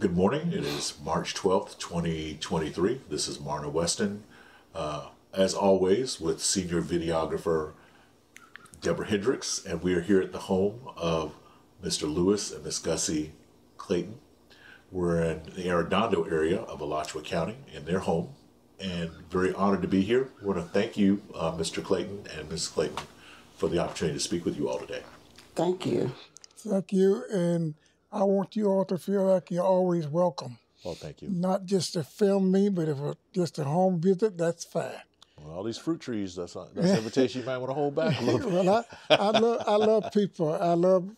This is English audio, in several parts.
Good morning. It is March 12th, 2023. This is Marna Weston, as always, with senior videographer Deborah Hendricks, and we are here at the home of Mr. Lewis and Miss Gussie Clayton. We're in the Arredondo area of Alachua County in their home, and very honored to be here. We want to thank you, Mr. Clayton and Ms. Clayton, for the opportunity to speak with you all today. Thank you. Thank you, and I want you all to feel like you're always welcome. Well, thank you. Not just to film me, but if it's just a home visit, that's fine. Well, all these fruit trees, that's an invitation you might want to hold back a little bit. Well, I love people. I love,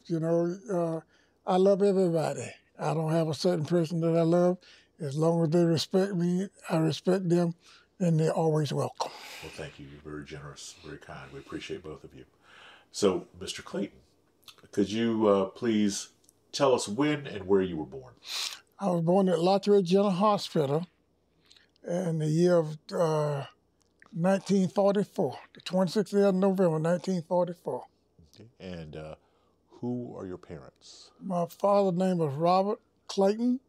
I love everybody. I don't have a certain person that I love. As long as they respect me, I respect them, and they're always welcome. Well, thank you. You're very generous, very kind. We appreciate both of you. So, Mr. Clayton, could you please tell us when and where you were born? I was born at Alachua General Hospital in the year of 1944, the 26th of November, 1944. Okay. And who are your parents? My father's name was Robert Clayton,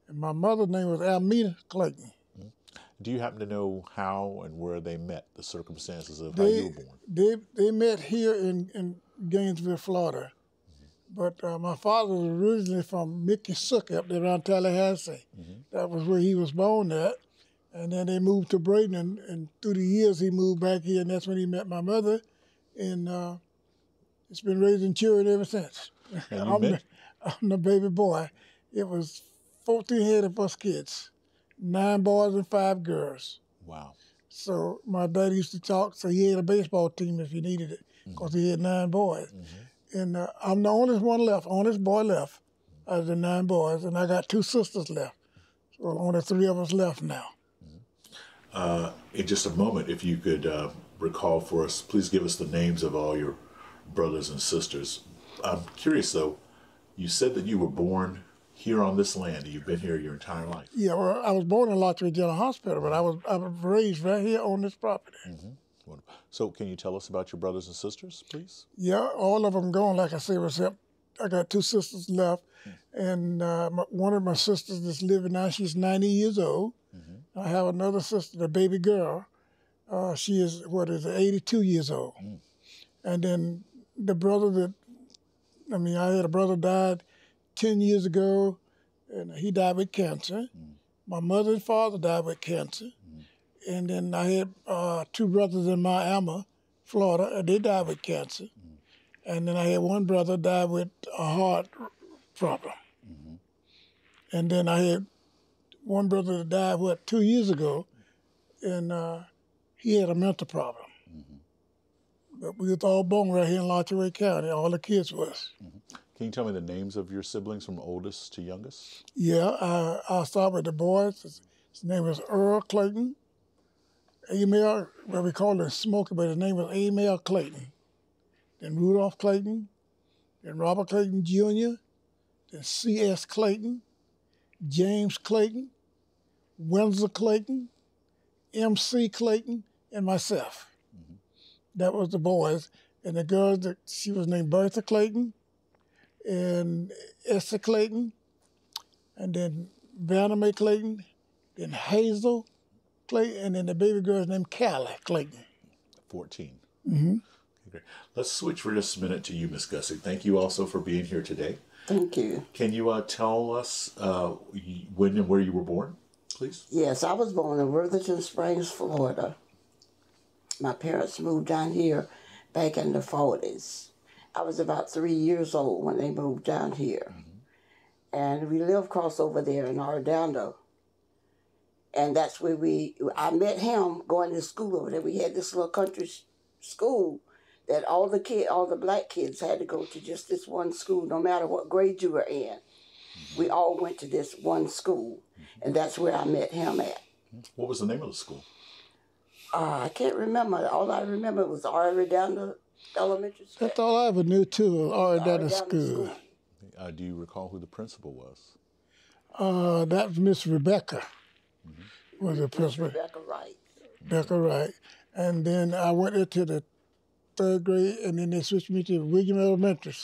and my mother's name was Almeda Clayton. Mm-hmm. Do you happen to know how and where they met, the circumstances of how you were born? They met here in Gainesville, Florida. But my father was originally from Mickey-Sook up there around Tallahassee. Mm-hmm. That was where he was born at. And then they moved to Braden, and through the years he moved back here, and that's when he met my mother. And it's been raising children ever since. I'm the baby boy. It was 14 head of us kids, 9 boys and 5 girls. Wow. So my dad used to talk, so he had a baseball team if he needed it, because he had 9 boys. Mm-hmm. And I'm the oldest one left, oldest boy left out of the 9 boys, and I got 2 sisters left. So only 3 of us left now. In just a moment, if you could recall for us, please give us the names of all your brothers and sisters. I'm curious, though, you said that you were born here on this land. You've been here your entire life. Yeah, well, I was born in Alachua General Hospital, but I was raised right here on this property. Mm-hmm. Wonderful. So can you tell us about your brothers and sisters, please? Yeah, all of them gone, like I said, except I got 2 sisters left. And one of my sisters is living now. She's 90 years old. Mm-hmm. I have another sister, the baby girl. She is, 82 years old. Mm. And then the brother I had a brother died 10 years ago, and he died with cancer. Mm. My mother and father died with cancer. Mm. And then I had 2 brothers in Miami, Florida, and they died with cancer. Mm. And then I had one brother died with a heart problem. Mm-hmm. And then I had one brother that died, 2 years ago, and he had a mental problem. Mm-hmm. But we was all born right here in Alachua County, all the kids was. Mm-hmm. Can you tell me the names of your siblings from oldest to youngest? Yeah, I'll start with the boys. His name was Earl Clayton. Emil, well, we called him Smokey, but his name was Emil Clayton. Then Rudolph Clayton, then Robert Clayton Jr., then C.S. Clayton, James Clayton, Windsor Clayton, M.C. Clayton, and myself. Mm-hmm. That was the boys. And the girls, she was named Bertha Clayton, and Esther Clayton, and then Vanna Mae Clayton, then Hazel Clayton, and then the baby girl's named Callie Clayton. 14. Mm-hmm. Okay, great. Let's switch for just a minute to you, Miss Gussie. Thank you also for being here today. Thank you. Can you tell us when and where you were born, please? Yes, I was born in Worthington Springs, Florida. My parents moved down here back in the 40s. I was about 3 years old when they moved down here. Mm-hmm. And we lived across over there in Arredondo. And that's where I met him going to school over there. We had this little country school that all the black kids had to go to just this one school, no matter what grade you were in. Mm-hmm. We all went to this one school, mm-hmm. and that's where I met him at. What was the name of the school? I can't remember. All I remember was Arredondo Elementary School. That's all I ever knew, too, Arredondo School. Do you recall who the principal was? That was Miss Rebecca. Mm-hmm. Was the principal. Rebecca Wright. Rebecca Wright. And then I went into the 3rd grade, and then they switched me to William Elementary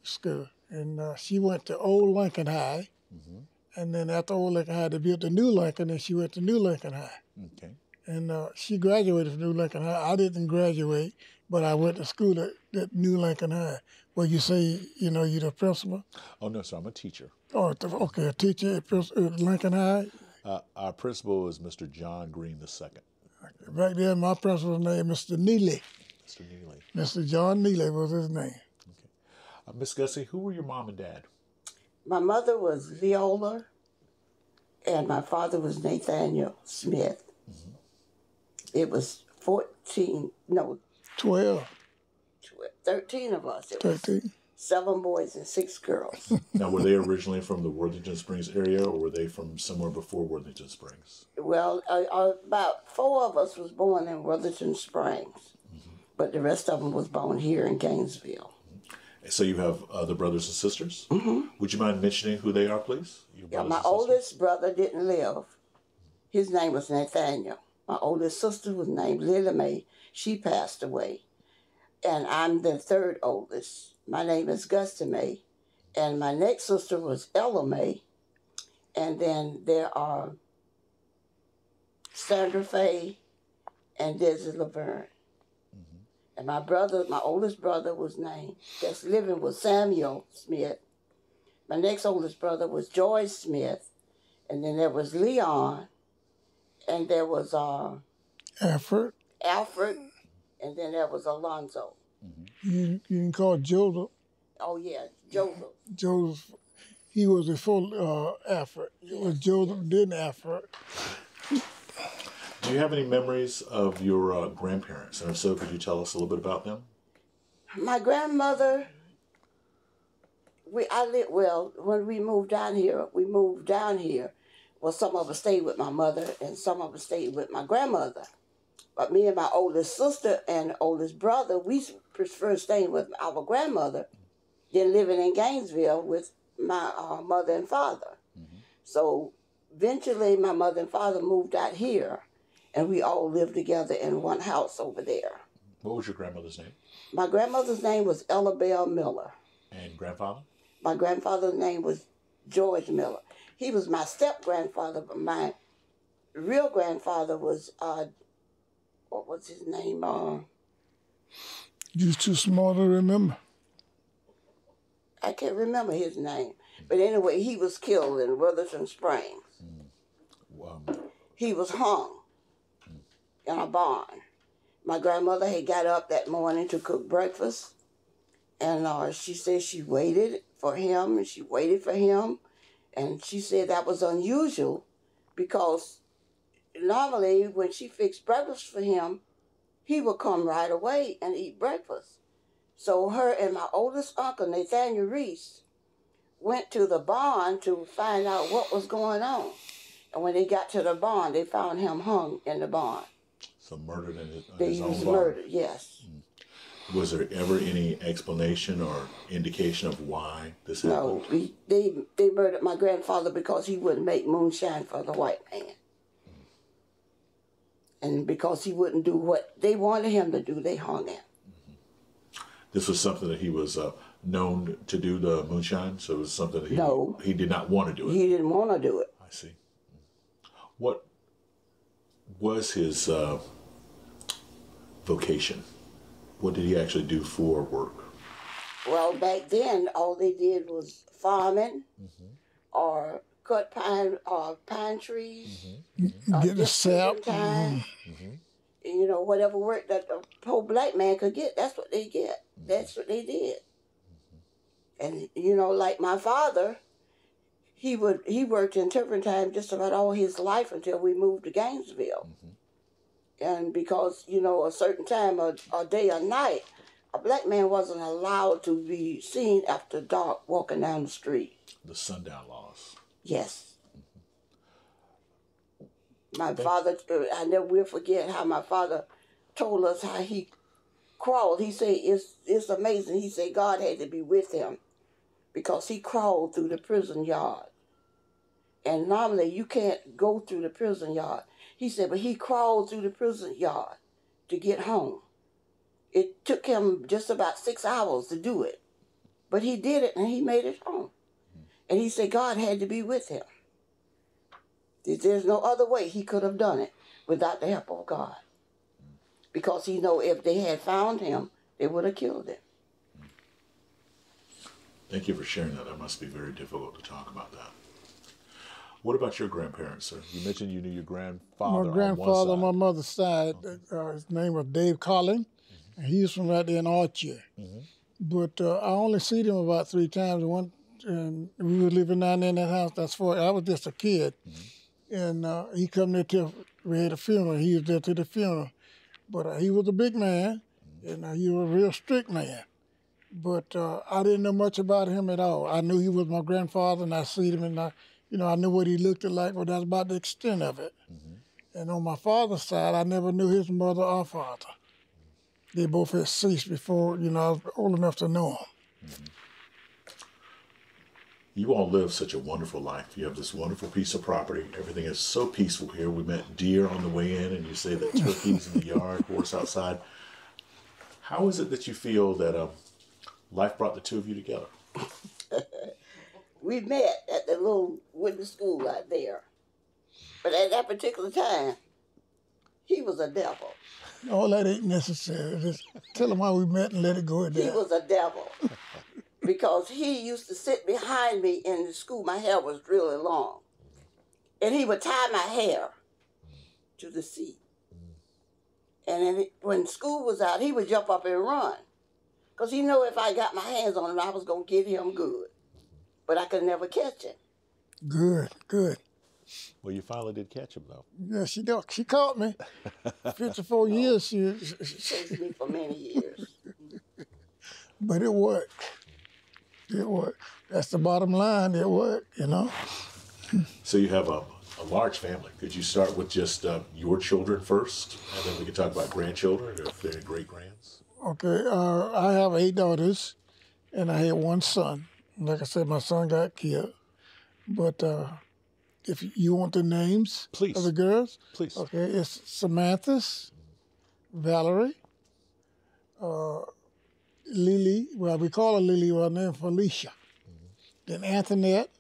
School. And she went to Old Lincoln High. And then after Old Lincoln High, they built the New Lincoln, and she went to New Lincoln High. Okay. And she graduated from New Lincoln High. I didn't graduate, but I went to school at New Lincoln High. Where you say, you're the principal? Oh, no, sir. I'm a teacher. Oh, okay, a teacher at Lincoln High? Our principal is Mr. John Green II. Back then, my principal's name was Mr. Neely. Mr. Neely. Mr. John Neely was his name. Okay. Miss Gussie, who were your mom and dad? My mother was Viola, and my father was Nathaniel Smith. It was 13 of us. It was 13. 7 boys and 6 girls. Now, were they originally from the Worthington Springs area, or were they from somewhere before Worthington Springs? Well, about 4 of us was born in Worthington Springs, but the rest of them was born here in Gainesville. So you have other brothers and sisters? Would you mind mentioning who they are, please? Yeah, my oldest brother didn't live. His name was Nathaniel. My oldest sister was named Lily Mae. She passed away. And I'm the 3rd oldest. My name is Gussie Mae. And my next sister was Ella Mae. And then there are Sandra Faye and Desi Laverne. And my oldest brother was named, that's living, was Samuel Smith. My next oldest brother was George Smith. And then there was Leon. And there was Alfred. And then there was Alonzo. You can call Joseph. Oh, yeah, Joseph. Joseph, he was before Alfred. It was Joseph, then Alfred. Do you have any memories of your grandparents? And if so, could you tell us a little bit about them? My grandmother, when we moved down here. Well, some of us stayed with my mother and some of us stayed with my grandmother. But me and my oldest sister and oldest brother, we prefer staying with our grandmother than living in Gainesville with my mother and father. So eventually my mother and father moved out here, and we all lived together in one house over there. What was your grandmother's name? My grandmother's name was Ella Bell Miller. And grandfather? My grandfather's name was George Miller. He was my step-grandfather, but my real grandfather was, what was his name? You're too small to remember. I can't remember his name. But anyway, he was killed in Worthington Springs. He was hung in a barn. My grandmother had got up that morning to cook breakfast, and she said she waited for him, and she waited for him, and she said that was unusual because normally when she fixed breakfast for him, he would come right away and eat breakfast. So her and my oldest uncle, Nathaniel Reese, went to the barn to find out what was going on. And when they got to the barn, they found him hung in the barn. So murdered in his He own was barn? murdered, yes. Was there ever any explanation or indication of why this happened? No, they murdered my grandfather because he wouldn't make moonshine for the white man. And because he wouldn't do what they wanted him to do, they hung him. This was something that he was known to do, the moonshine? So it was something that he did not want to do it? He didn't want to do it. I see. What was his vocation? What did he actually do for work? Well, back then, all they did was farming or cut pine trees. Get the sap. You know, whatever work that the poor black man could get, that's what they get. That's what they did. And, you know, like my father, he worked in turpentine just about all his life until we moved to Gainesville. And because, you know, a certain time of day or night, a black man wasn't allowed to be seen after dark walking down the street. The sundown laws. Yes. My father, I never will forget how my father told us how he crawled. He said, it's amazing. He said God had to be with him because he crawled through the prison yard. And normally you can't go through the prison yard. He said, but he crawled through the prison yard to get home. It took him just about 6 hours to do it. But he did it and he made it home. And he said God had to be with him. There's no other way he could have done it without the help of God. Because he know if they had found him, they would have killed him. Thank you for sharing that. That must be very difficult to talk about that. What about your grandparents, sir? You mentioned you knew your grandfather. My grandfather on one side. my mother's side, his name was Dave Collin, and he was from right there in Archer. But I only seen him about 3 times. And we were living down there in that house. That's for I was just a kid, and he come there till we had a funeral. He was there to the funeral, but he was a big man, and he was a real strict man. But I didn't know much about him at all. I knew he was my grandfather, and I seen him, and I knew what he looked like, but that's about the extent of it. And on my father's side, I never knew his mother or father. They both had ceased before, I was old enough to know them. You all live such a wonderful life. You have this wonderful piece of property. Everything is so peaceful here. We met deer on the way in, and you say that turkeys in the yard, horse outside. How is it that you feel that life brought the two of you together? We met at the little wooden school out there. But at that particular time, he was a devil. All that ain't necessary. Just tell him how we met and let it go at that. He was a devil. Because he used to sit behind me in the school. My hair was really long. And he would tie my hair to the seat. And then when school was out, he would jump up and run. Because he knew if I got my hands on him, I was going to get him good. But I could never catch him. Good. Well, you finally did catch him, though. Yeah, she caught me. 54 years she chased me for many years. But it worked. It worked. That's the bottom line. It worked, So you have a large family. Could you start with just your children first, and then we can talk about grandchildren, or if they're great-grands? Okay, I have 8 daughters, and I had 1 son. Like I said, my son got killed. But if you want the names Please. of the girls, Please. Okay, it's Samantha, Valerie, Lily. Well, we call her Lily. Her name Felicia. Then Antoinette,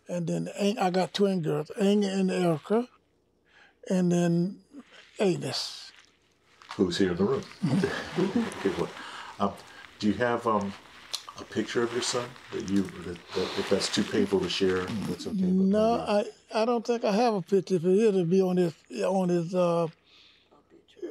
and then I got twin girls, Anya and Erica, and then Avis. Who's here in the room? Okay, well, do you have a picture of your son that if that's too painful to share, that's okay? No, I don't think I have a picture. If it is, it'll be on his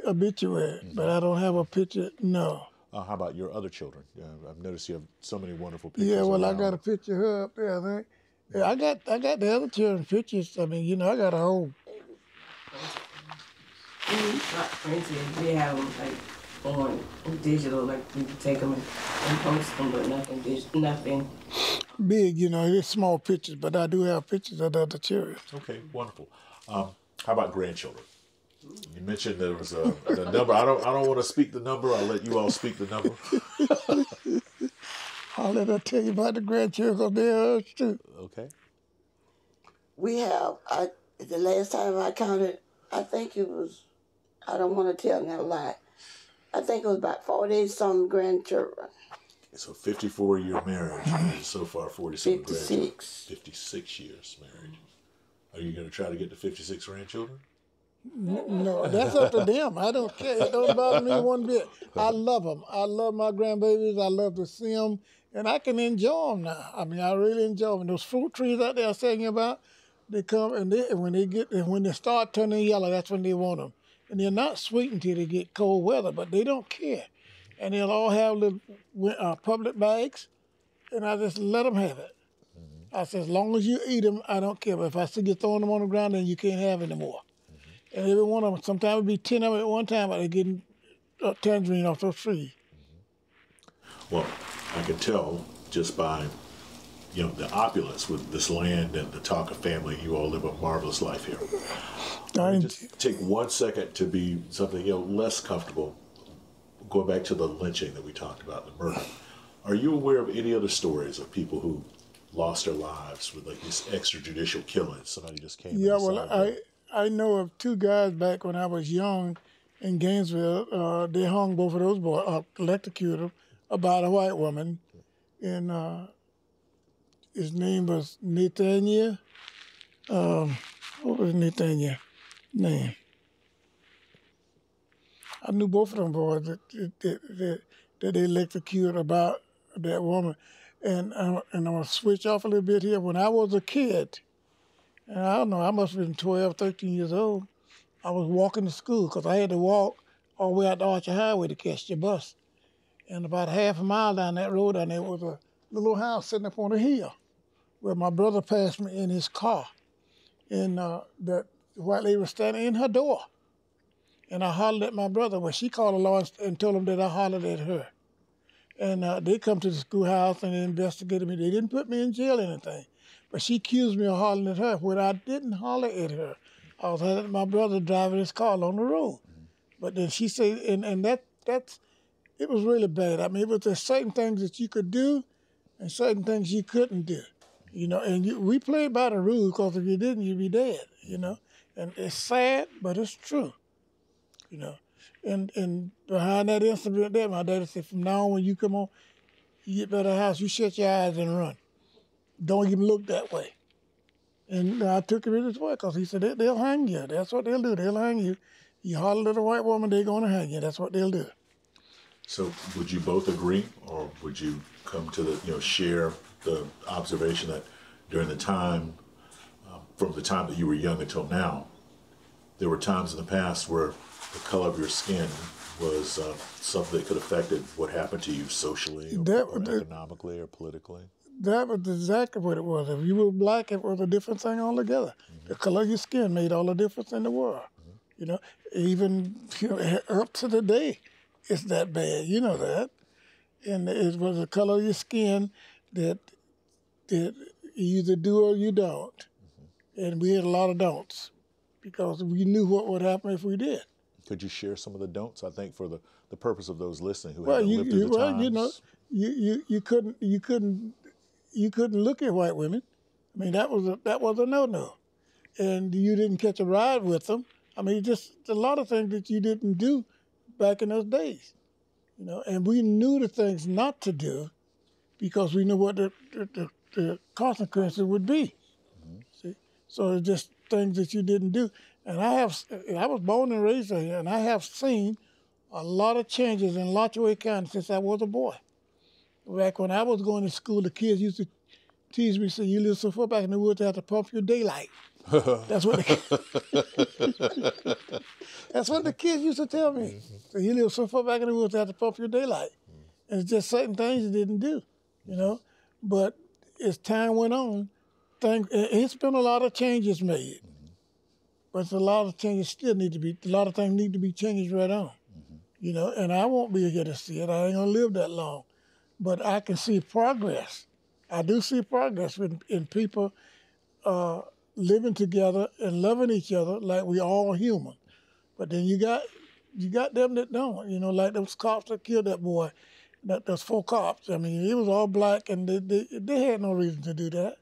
obituary. But I don't have a picture. No. How about your other children? I've noticed you have so many wonderful pictures. Yeah, well, around. I got a picture of her up there, I think. Yeah, I got the other children's pictures. I mean, I got a whole. For instance, we have them on digital, like we take them and post them, but nothing. Big, it's small pictures, but I do have pictures of the other children. Okay, wonderful. How about grandchildren? You mentioned there was a number. I don't want to speak the number. I'll let you all speak the number. I'll let her tell you about the grandchildren because they're hers too. Okay. We have, the last time I counted, I think it was, I don't want to tell no lie, I think it was about 40-some grandchildren. So 54-year marriage, and so far 47 grandchildren. 56 years married. Are you going to try to get to 56 grandchildren? No, that's up to them. I don't care. It don't bother me one bit. I love them. I love my grandbabies. I love to see them, and I can enjoy them now. I mean, I really enjoy them. Those fruit trees out there I was telling you about, they come and when they start turning yellow, that's when they want them. And they're not sweet until they get cold weather, but they don't care. And they'll all have little public bags, and I just let them have it. I said, as long as you eat them, I don't care. But if I see you throwing them on the ground, then you can't have any more. And every one of them, sometimes it'd be 10 of them at one time, but they're getting tangerine off those trees. Well, I can tell just by, the opulence with this land and the Talker family, you all live a marvelous life here. Just take 1 second to be something, less comfortable. Going back to the lynching that we talked about, the murder. Are you aware of any other stories of people who lost their lives with these extrajudicial killings? Somebody just came. Yeah, well, I know of 2 guys back when I was young in Gainesville. They hung both of those boys, electrocuted them, about a white woman, and his name was Nathaniel. What was Nathaniel's name? I knew both of them boys that they electrocuted about that woman. And I'm going to switch off a little bit here. When I was a kid, and I don't know, I must have been 12, 13 years old, I was walking to school because I had to walk all the way out the Archer Highway to catch the bus. And about half a mile down that road down there was a little house sitting up on a hill where my brother passed me in his car. And while they were standing in her door. And I hollered at my brother. Well, she called the law and told him that I hollered at her. And they come to the schoolhouse and they investigated me. They didn't put me in jail or anything. But she accused me of hollering at her when I didn't holler at her. I was hollering at my brother driving his car along the road. But then she said, and that's, it was really bad. I mean, it was there's certain things that you could do and certain things you couldn't do. You know, and we played by the rules because if you didn't, you'd be dead, you know. And it's sad, but it's true, you know. And behind that incident there, my daddy said, from now on, when you come on, you get by the house, you shut your eyes and run. Don't even look that way. And I took it in his way because he said, they'll hang you. That's what they'll do. They'll hang you. You holler at a white woman, they're going to hang you. That's what they'll do. So would you both agree, or would you come to the, share the observation that during the time, from the time that you were young until now, there were times in the past where the color of your skin was something that could affect what happened to you socially or economically or politically? That was exactly what it was. If you were black, it was a different thing altogether. Mm-hmm. The color of your skin made all the difference in the world. Mm-hmm. Even up to the day, it's that bad. You know that. And it was the color of your skin that you either do or you don't. Mm-hmm. And we had a lot of don'ts because we knew what would happen if we did. Could you share some of the don'ts? I think for the purpose of those listening who haven't lived through the times. You couldn't look at white women. I mean, that was a no-no. And you didn't catch a ride with them. I mean, just a lot of things that you didn't do back in those days. And we knew the things not to do because we knew what the consequences would be. Mm-hmm. See? So it's just things that you didn't do. And I was born and raised here, and I have seen a lot of changes in Lachue County since I was a boy. Back when I was going to school, the kids used to tease me, say, you live so far back in the woods, they have to pump your daylight. That's what the kids used to tell me. So you live so far back in the woods, they have to pump your daylight. And it's just certain things you didn't do, But as time went on, it's been a lot of changes made. But a lot of changes a lot of things need to be changed right on. Mm-hmm. And I won't be here to see it. I ain't gonna live that long. But I can see progress. I do see progress in people living together and loving each other like we all human. But then you got them that don't. Like those cops that killed that boy. Those 4 cops. I mean, it was all black, and they had no reason to do that.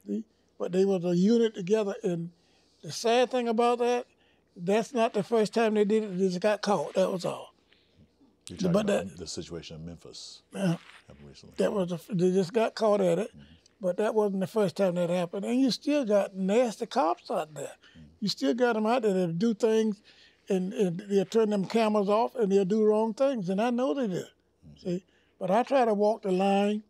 See? But they was a unit together, and the sad thing about that's not the first time they did it. They just got caught. That was all. You're talking about the situation in Memphis recently. They just got caught at it, but that wasn't the first time that happened. And you still got nasty cops out there. You still got them out there that do things, and they'll turn them cameras off, and they'll do wrong things, and I know they do. See, but I try to walk the line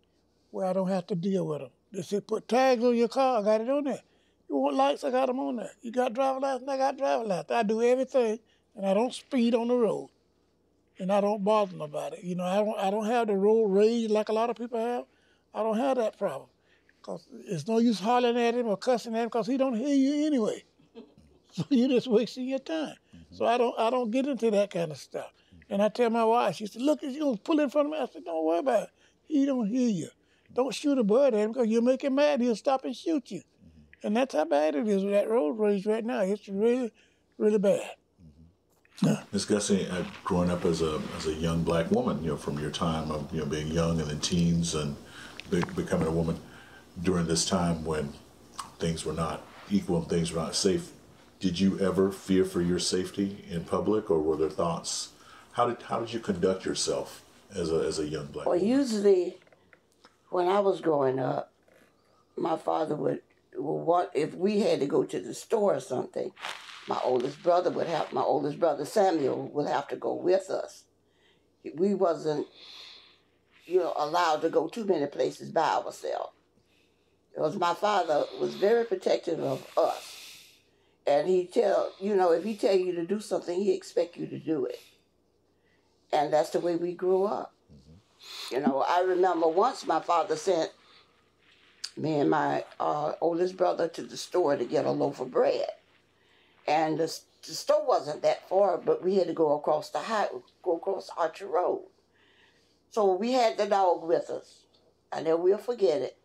where I don't have to deal with them. They say, put tags on your car, I got it on there. You want lights, I got them on there. You got driver license, I got driver license. I do everything, and I don't speed on the road. And I don't bother them about it. I don't have the road rage like a lot of people have. I don't have that problem. Because it's no use hollering at him or cussing at him because he don't hear you anyway. So you're just wasting your time. Mm-hmm. So I don't get into that kind of stuff. And I tell my wife, she said, look, you gonna pull in front of me. I said, don't worry about it. He don't hear you. Don't shoot a bird at him because you'll make him mad. He'll stop and shoot you. Mm-hmm. And that's how bad it is with that road rage right now. It's really, really bad. Yeah. Ms. Gussie, growing up as a young black woman, from your time of being young and in teens and becoming a woman, during this time when things were not equal and things were not safe, did you ever fear for your safety in public, or were there thoughts? How did you conduct yourself as a young black woman? Well, usually when I was growing up, my father would want, if we had to go to the store or something, my oldest brother Samuel would have to go with us. We wasn't, allowed to go too many places by ourselves. Because my father was very protective of us. And if he tell you to do something, he expect you to do it. And that's the way we grew up. I remember once my father sent me and my oldest brother to the store to get a loaf of bread. And the store wasn't that far, but we had to go across Archer Road. So we had the dog with us. I never will forget it.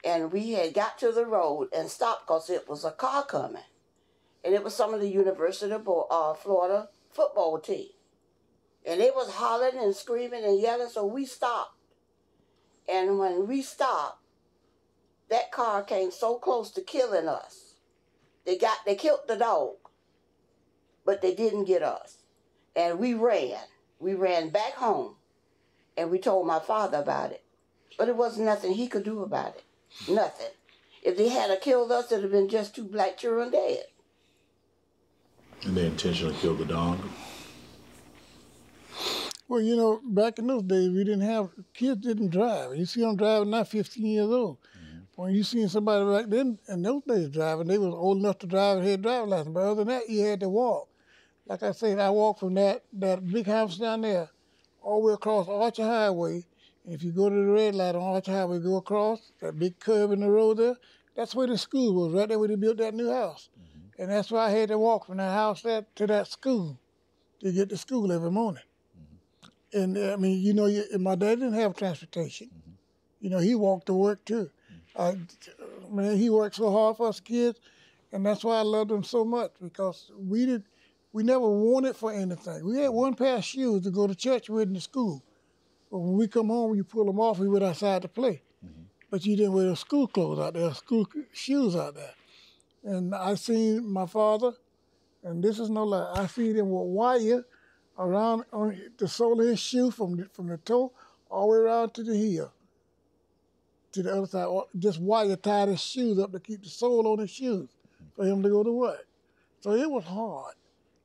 And we had got to the road and stopped because it was a car coming. And it was some of the University of Florida football team. And they was hollering and screaming and yelling, so we stopped. And when we stopped, that car came so close to killing us. They killed the dog, but they didn't get us. And we ran. We ran back home, and we told my father about it. But it wasn't nothing he could do about it. Nothing. If they had killed us, it would have been just 2 black children dead. And they intentionally killed the dog? Well, back in those days, kids didn't drive. You see them driving now, 15 years old. When you seen somebody back then, in those days driving, they was old enough to drive and had driving license. But other than that, you had to walk. Like I said, I walked from that big house down there all the way across Archer Highway. And if you go to the red light on Archer Highway, go across that big curve in the road there, that's where the school was, right there where they built that new house. And that's why I had to walk from that house there to that school to get to school every morning. And I mean, my dad didn't have transportation. He walked to work too. He worked so hard for us kids, and that's why I loved him so much, because we never wanted for anything. We had one pair of shoes to go to church with and to school. But when we come home, you pull them off, we went outside to play. But you didn't wear the school clothes out there, school shoes out there. And I seen my father, and this is no lie, I seen him with wire around on the sole of his shoe from the toe all the way around to the heel, to the other side. Just wire tied his shoes up to keep the sole on his shoes for him to go to work. So it was hard,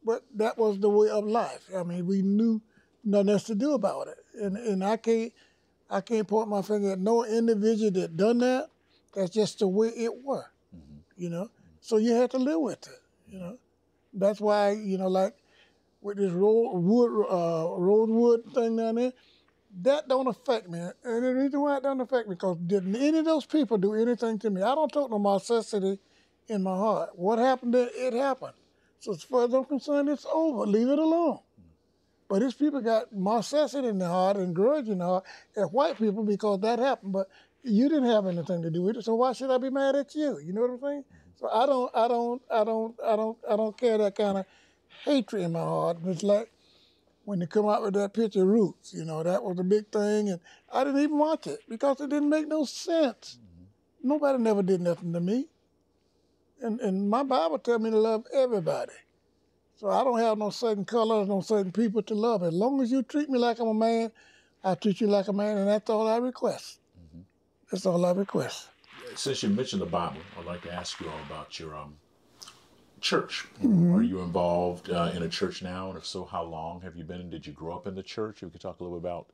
but that was the way of life. I mean, we knew nothing else to do about it, and I can't point my finger at no individual that done that. That's just the way it was, So you had to live with it, That's why, like with this rosewood thing down there, that don't affect me. And the reason why it don't affect me, because didn't any of those people do anything to me? I don't take no animosity in my heart. What happened there, it happened. So as far as I'm concerned, it's over. Leave it alone. But these people got animosity in their heart and grudge in their heart at white people because that happened. But you didn't have anything to do with it, so why should I be mad at you? You know what I'm saying? So I don't carry that kind of hatred in my heart. It's like when they come out with that picture, Roots, that was a big thing, and I didn't even watch it because it didn't make no sense. Nobody never did nothing to me. And my Bible tells me to love everybody. So I don't have no certain colors, no certain people to love. As long as you treat me like I'm a man, I treat you like a man, and that's all I request. That's all I request. Since you mentioned the Bible, I'd like to ask you all about your church. Are you involved in a church now? And if so, how long have you been? And did you grow up in the church? If you could talk a little bit about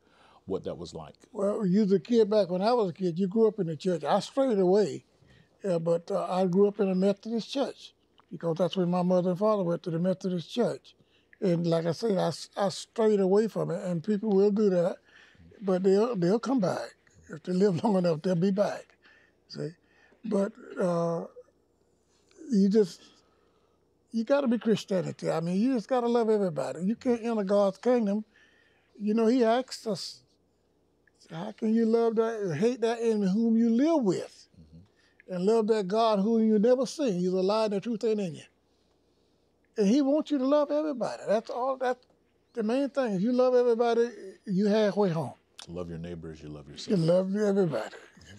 what that was like. Well, you was a kid back when I was a kid. You grew up in the church. I strayed away, but I grew up in a Methodist church because that's where my mother and father went, to the Methodist church. And like I said, I strayed away from it, and people will do that, but they'll come back. If they live long enough, they'll be back. See, but you got to be Christianity. I mean, you just got to love everybody. You can't enter God's kingdom. He asked us, how can you love that, hate that enemy whom you live with, and love that God whom you never seen? He's a lie and the truth ain't in you. And he wants you to love everybody. That's all. That's the main thing. If you love everybody, you halfway home. Love your neighbors, you love yourself. You love everybody.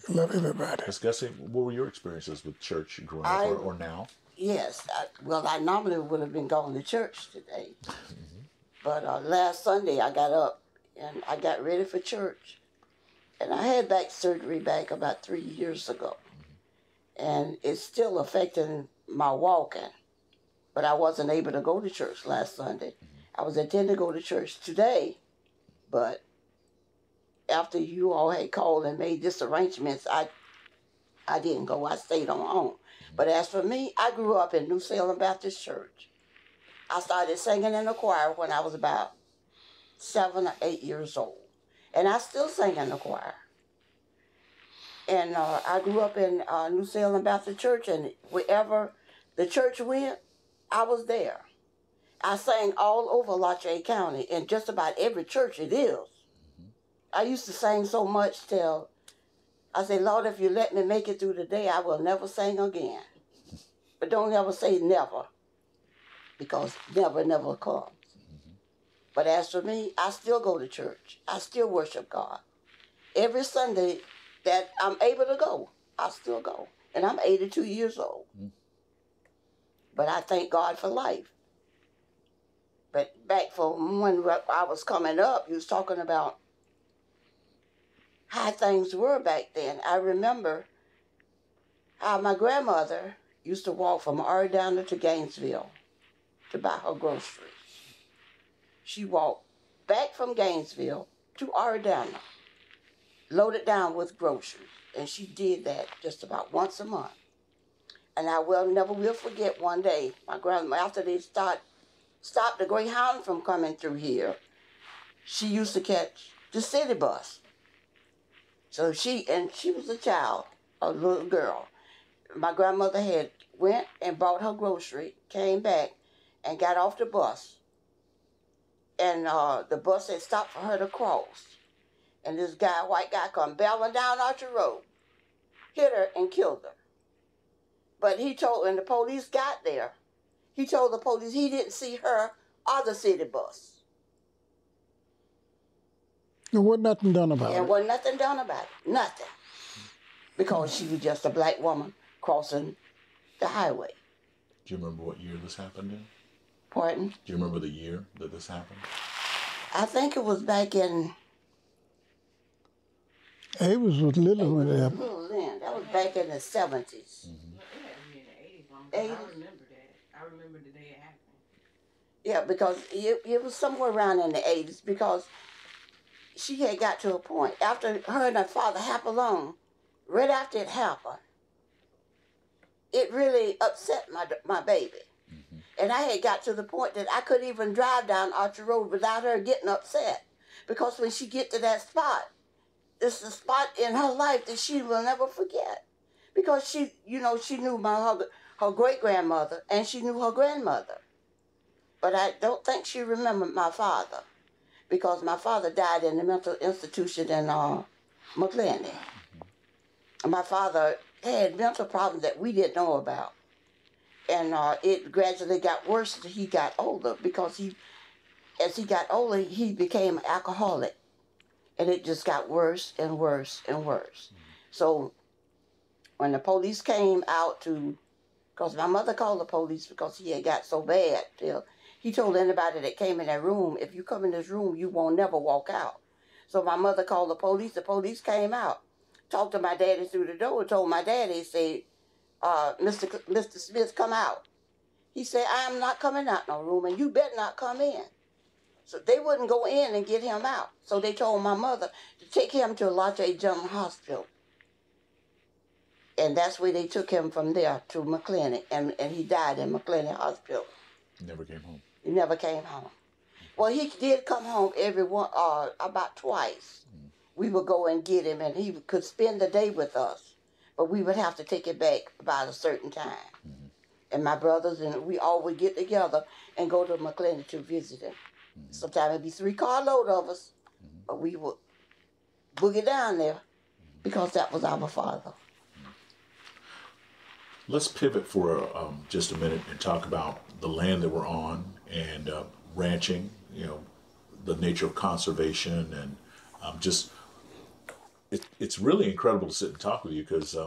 You love everybody. Ms. Gussie, what were your experiences with church growing up or now? Yes. I normally would have been going to church today. But last Sunday I got up and I got ready for church. And I had back surgery back about 3 years ago. and it's still affecting my walking. But I wasn't able to go to church last Sunday. I was intending to go to church today, but after you all had called and made disarrangements, I didn't go. I stayed on home. But as for me, I grew up in New Salem Baptist Church. I started singing in the choir when I was about 7 or 8 years old. And I still sing in the choir. And I grew up in New Salem Baptist Church, and wherever the church went, I was there. I sang all over LaChey County, in just about every church it is. I used to sing so much till I say, Lord, if you let me make it through the day, I will never sing again. But don't ever say never, because never, never comes. But as for me, I still go to church. I still worship God. Every Sunday that I'm able to go, I still go. And I'm 82 years old. But I thank God for life. But back from when I was coming up, you was talking about how things were back then. I remember how my grandmother used to walk from Aridana to Gainesville to buy her groceries. She walked back from Gainesville to Aridana, loaded down with groceries. And she did that just about once a month. And I never will forget one day, my grandma, after they stopped the Greyhound from coming through here, she used to catch the city bus. So she was a child, a little girl. My grandmother had went and bought her grocery, came back, and got off the bus. And the bus had stopped for her to cross. And this guy, white guy, come barreling down Archer Road, hit her and killed her. But when the police got there, he told the police he didn't see her or the city bus. There wasn't nothing done about it. There wasn't nothing done about it. Nothing. Because she was just a black woman crossing the highway. Do you remember what year this happened in? Pardon? Do you remember the year that this happened? I think it was back in... Avis was little when it happened. Little then. That was back in the 70s. I remember that. I remember the day it happened. Yeah, because it was somewhere around in the 80s, because she had got to a point, after her and her father happened alone, right after it happened, it really upset my baby. And I had got to the point that I couldn't even drive down Archer Road without her getting upset. Because when she get to that spot, it's a spot in her life that she will never forget. Because she knew her great-grandmother, and she knew her grandmother. But I don't think she remembered my father, because my father died in the mental institution in McClenny. My father had mental problems that we didn't know about. And it gradually got worse as he got older, because as he got older, he became an alcoholic. And it just got worse and worse and worse. So when the police came out because my mother called the police because he had got so bad, till he told anybody that came in that room, if you come in this room, you won't never walk out. So my mother called the police came out, talked to my daddy through the door, told my daddy, said, Mr. Smith, come out. He said, I am not coming out no room, and you better not come in. So they wouldn't go in and get him out. So they told my mother to take him to LaChey General Hospital. And that's where they took him from there to McClenny, and he died in McClenny Hospital. He never came home. He never came home. Well, he did come home about twice. We would go and get him, and he could spend the day with us. But we would have to take it back about a certain time. And my brothers and we all would get together and go to McClenny to visit him. Sometimes it'd be 3 carload of us, but we would boogie down there because that was our father. Let's pivot for just a minute and talk about the land that we're on and ranching, the nature of conservation, and it's really incredible to sit and talk with you, because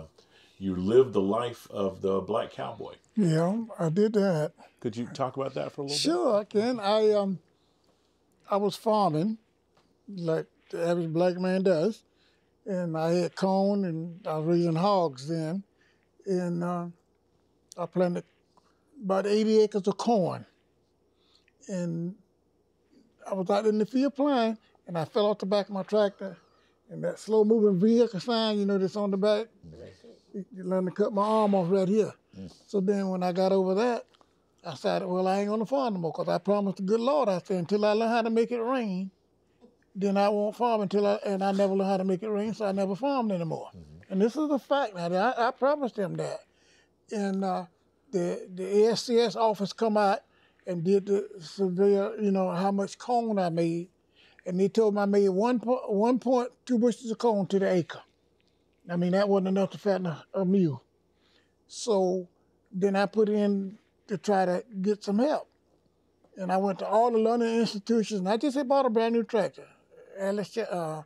you lived the life of the black cowboy. Yeah, I did that. Could you talk about that for a little bit? Sure, I can. I was farming like the average black man does, and I had corn, and I was raising hogs then. and I planted about 80 acres of corn. And I was out in the field playing, and I fell off the back of my tractor, and that slow-moving vehicle sign, you know, that's on the back, you learn to cut my arm off right here. So then when I got over that, I decided, well, I ain't gonna farm no more, because I promised the good Lord, I said, until I learn how to make it rain, then I won't farm and I never learned how to make it rain, so I never farmed anymore. And this is a fact now. I promised them that. And the ASCS office come out and did the survey, you know, how much corn I made. And they told me I made 1.2 bushels of corn to the acre. I mean, that wasn't enough to fatten a mule. So then I put in to try to get some help. And I went to all the learning institutions, and I just had bought a brand new tractor, a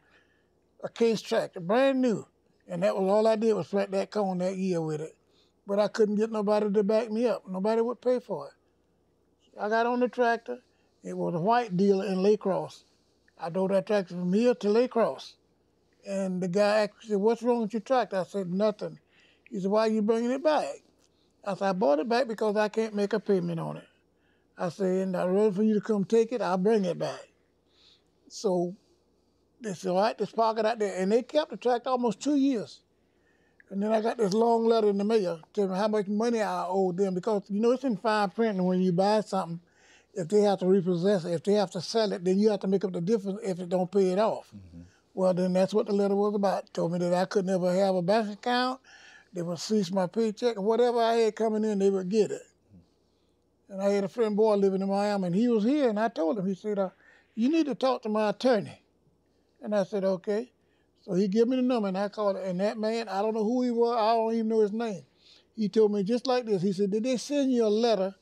case tractor, brand new. And that was all I did was plant that corn that year with it. But I couldn't get nobody to back me up. Nobody would pay for it. I got on the tractor. It was a white dealer in Lacrosse. I drove that tractor from here to Lacrosse. And the guy asked me, what's wrong with your tractor? I said, nothing. He said, why are you bringing it back? I said, I bought it back because I can't make a payment on it. I said, and I'd rather for you to come take it, I'll bring it back. So they said, all right, just park it out there. And they kept the tractor almost 2 years. And then I got this long letter in the mail telling me how much money I owed them, because, you know, it's in fine print, and when you buy something, if they have to repossess it, if they have to sell it, then you have to make up the difference if it don't pay it off. Well, then that's what the letter was about. Told me that I could never have a bank account, they would cease my paycheck, and whatever I had coming in, they would get it. And I had a friend boy living in Miami, and he was here, and I told him, he said, you need to talk to my attorney. And I said, okay. So he gave me the number, and I called it. And that man, I don't know who he was. I don't even know his name. He told me just like this. He said, did they send you a letter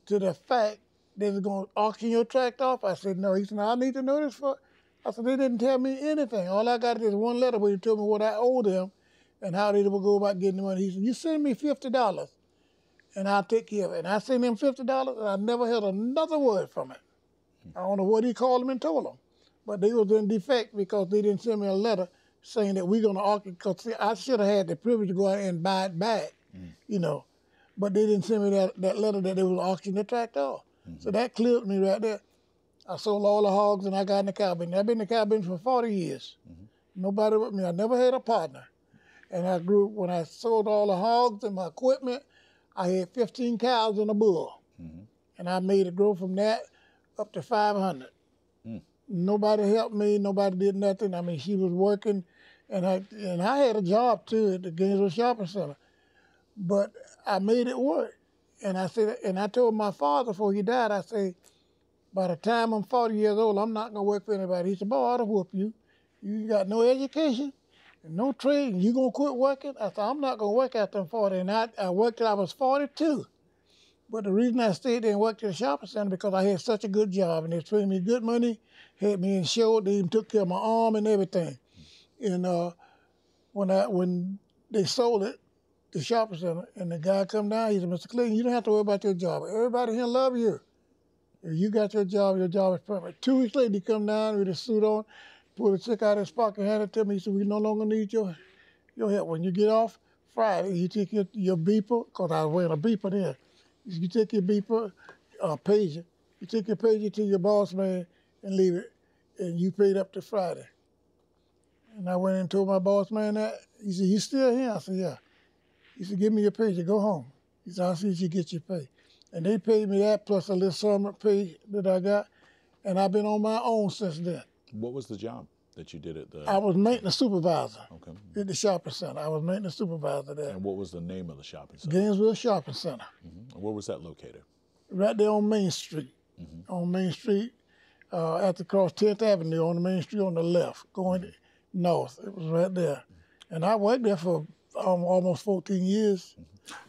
to the fact that they're going to auction your tractor off? I said, no. He said, I need to know this for. I said, they didn't tell me anything. All I got is one letter where he told me what I owed them and how they would go about getting the money. He said, you send me $50, and I'll take care of it. And I sent him $50, and I never heard another word from it. I don't know what he called them and told them. But they was in defect because they didn't send me a letter saying that we're going to auction, because I should have had the privilege to go out and buy it back, you know. But they didn't send me that letter that they was auctioning the tractor off. So that cleared me right there. I sold all the hogs, and I got in the cow business. I've been in the cow business for 40 years. Nobody with me. I never had a partner. And I grew, when I sold all the hogs and my equipment, I had 15 cows and a bull. And I made it grow from that up to 500. Nobody helped me. Nobody did nothing. I mean, she was working, and I had a job too at the Gainesville Shopping Center, but I made it work. And I said, and I told my father before he died, I said, by the time I'm 40 years old, I'm not gonna work for anybody. He said, boy, I ought to whoop you. You got no education and no trade, and you gonna quit working? I said, I'm not gonna work after I'm 40. And I worked till I was 42. But the reason I stayed there and worked at the shopping center because I had such a good job, and they paid me good money, had me insured, they even took care of my arm and everything. And when they sold it, the shopping center, and the guy come down, he said, Mr. Clayton, you don't have to worry about your job. Everybody here love you. If you got your job is permanent. 2 weeks later, he come down with his suit on, pulled a check out of his pocket, handed it to me. He said, we no longer need your help. When you get off Friday, you take your beeper, because I was wearing a beeper then. You take your beeper, pager. You take your pager to your boss man and leave it, and you paid up to Friday. And I went and told my boss man that. He said, you still here? I said, yeah. He said, give me your pager, go home. He said, I'll see if you get your pay. And they paid me that plus a little summer pay that I got, and I've been on my own since then. What was the job that you did at the? I was maintenance supervisor Okay. at the shopping center. I was maintenance supervisor there. And what was the name of the shopping center? Gainesville Shopping Center. Where was that located? Right there on Main Street. On Main Street, at the cross 10th Avenue, on the Main Street on the left, going north. It was right there. And I worked there for almost 14 years.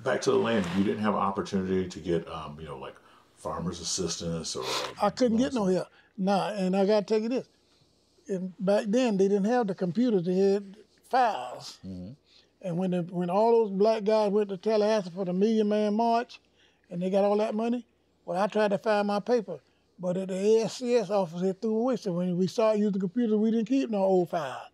Back to the land, you didn't have an opportunity to get, like farmer's assistance or... I couldn't get no help. Nah, and I got to tell you this. And back then, they didn't have the computers. They had files. And when all those black guys went to Tallahassee for the Million Man March, and they got all that money, well, I tried to find my paper. But at the ASCS office, they threw away. So when we started using the computer, we didn't keep no old files.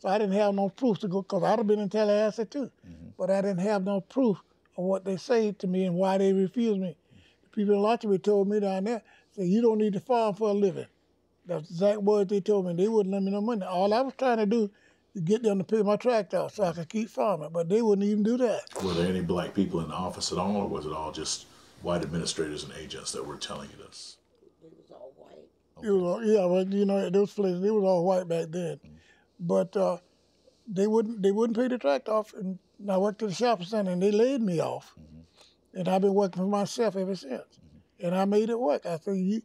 So I didn't have no proof to go, because I'd have been in Tallahassee too. but I didn't have no proof of what they say to me and why they refused me. The people in Lottery told me down there, said, you don't need to farm for a living. That's the exact words they told me. They wouldn't lend me no money. All I was trying to do is get them to pay my tractor off so I could keep farming, but they wouldn't even do that. Were there any black people in the office at all, or was it all just white administrators and agents that were telling you this? It was all white. It was all, yeah, but you know, those places, they was all white back then. But they wouldn't pay the tractor off, and I worked at the shopping center, and they laid me off. And I've been working for myself ever since. And I made it work. I said,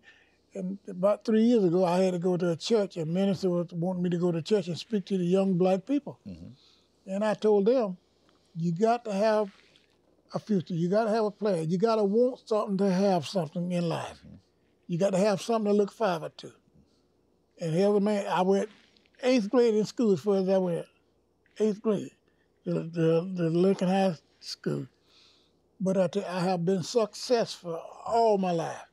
and about 3 years ago, I had to go to a church, and minister was wanting me to go to church and speak to the young black people. And I told them, you got to have a future. You got to have a plan. You got to want something to have something in life. You got to have something to look forward to. And here, man, I went 8th grade in school as far as I went. 8th grade, the Lincoln High School. But I have been successful all my life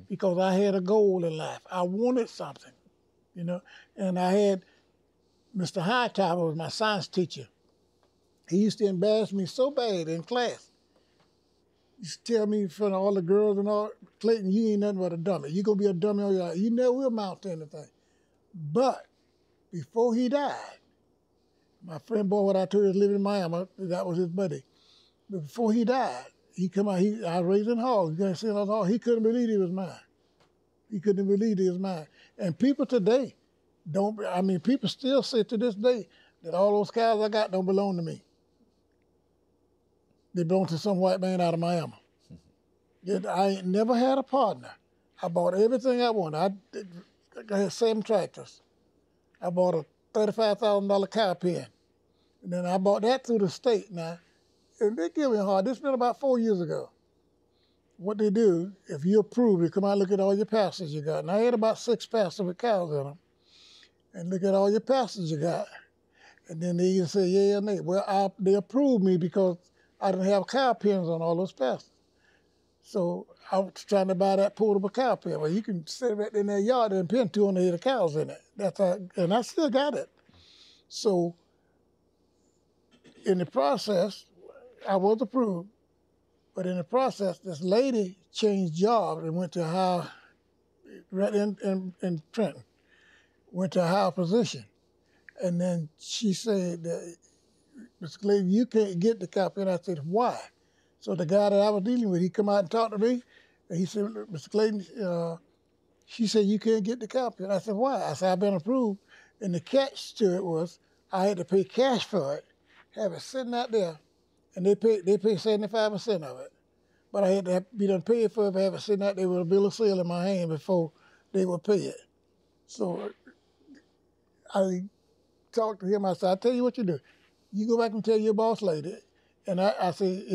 because I had a goal in life. I wanted something, you know. And I had Mr. Hightower was my science teacher. He used to embarrass me so bad in class. He used to tell me in front of all the girls and all, Clayton, you ain't nothing but a dummy. You're going to be a dummy all your life. You never will amount to anything. But before he died, my friend boy, what I told you, was living in Miami, that was his buddy. But before he died, he come out, I was raised in Hall. He couldn't believe he was mine. He couldn't believe he was mine. And people today people still say to this day that all those cows I got don't belong to me. They belong to some white man out of Miami. I ain't never had a partner. I bought everything I wanted. I had 7 tractors. I bought a $35,000 cow pen. And then I bought that through the state now. And they give me a hard. This been about 4 years ago. What they do, if you approve, they come out and look at all your pastures you got. And I had about 6 pastures with cows in them. And look at all your pastures you got. And then they either say yeah or nay. Well, they approved me because I didn't have cow pens on all those pastures. So I was trying to buy that portable cow pen. Well, you can set it right in their yard and pen 200 head of cows in it. And I still got it. So in the process, I was approved, but in the process, this lady changed jobs and went to a higher, right in Trenton, went to a higher position. And then she said, Mr. Clayton, you can't get the copy. And I said, why? So the guy that I was dealing with, he come out and talked to me, and he said, Mr. Clayton, she said, you can't get the copy. And I said, why? I said, I've been approved. And the catch to it was I had to pay cash for it, have it sitting out there, and they pay 75% of it. But I had to be done paid for it, have it sitting out there with a bill of sale in my hand before they would pay it. So I talked to him. I said, I'll tell you what you do. You go back and tell your boss lady. And I said,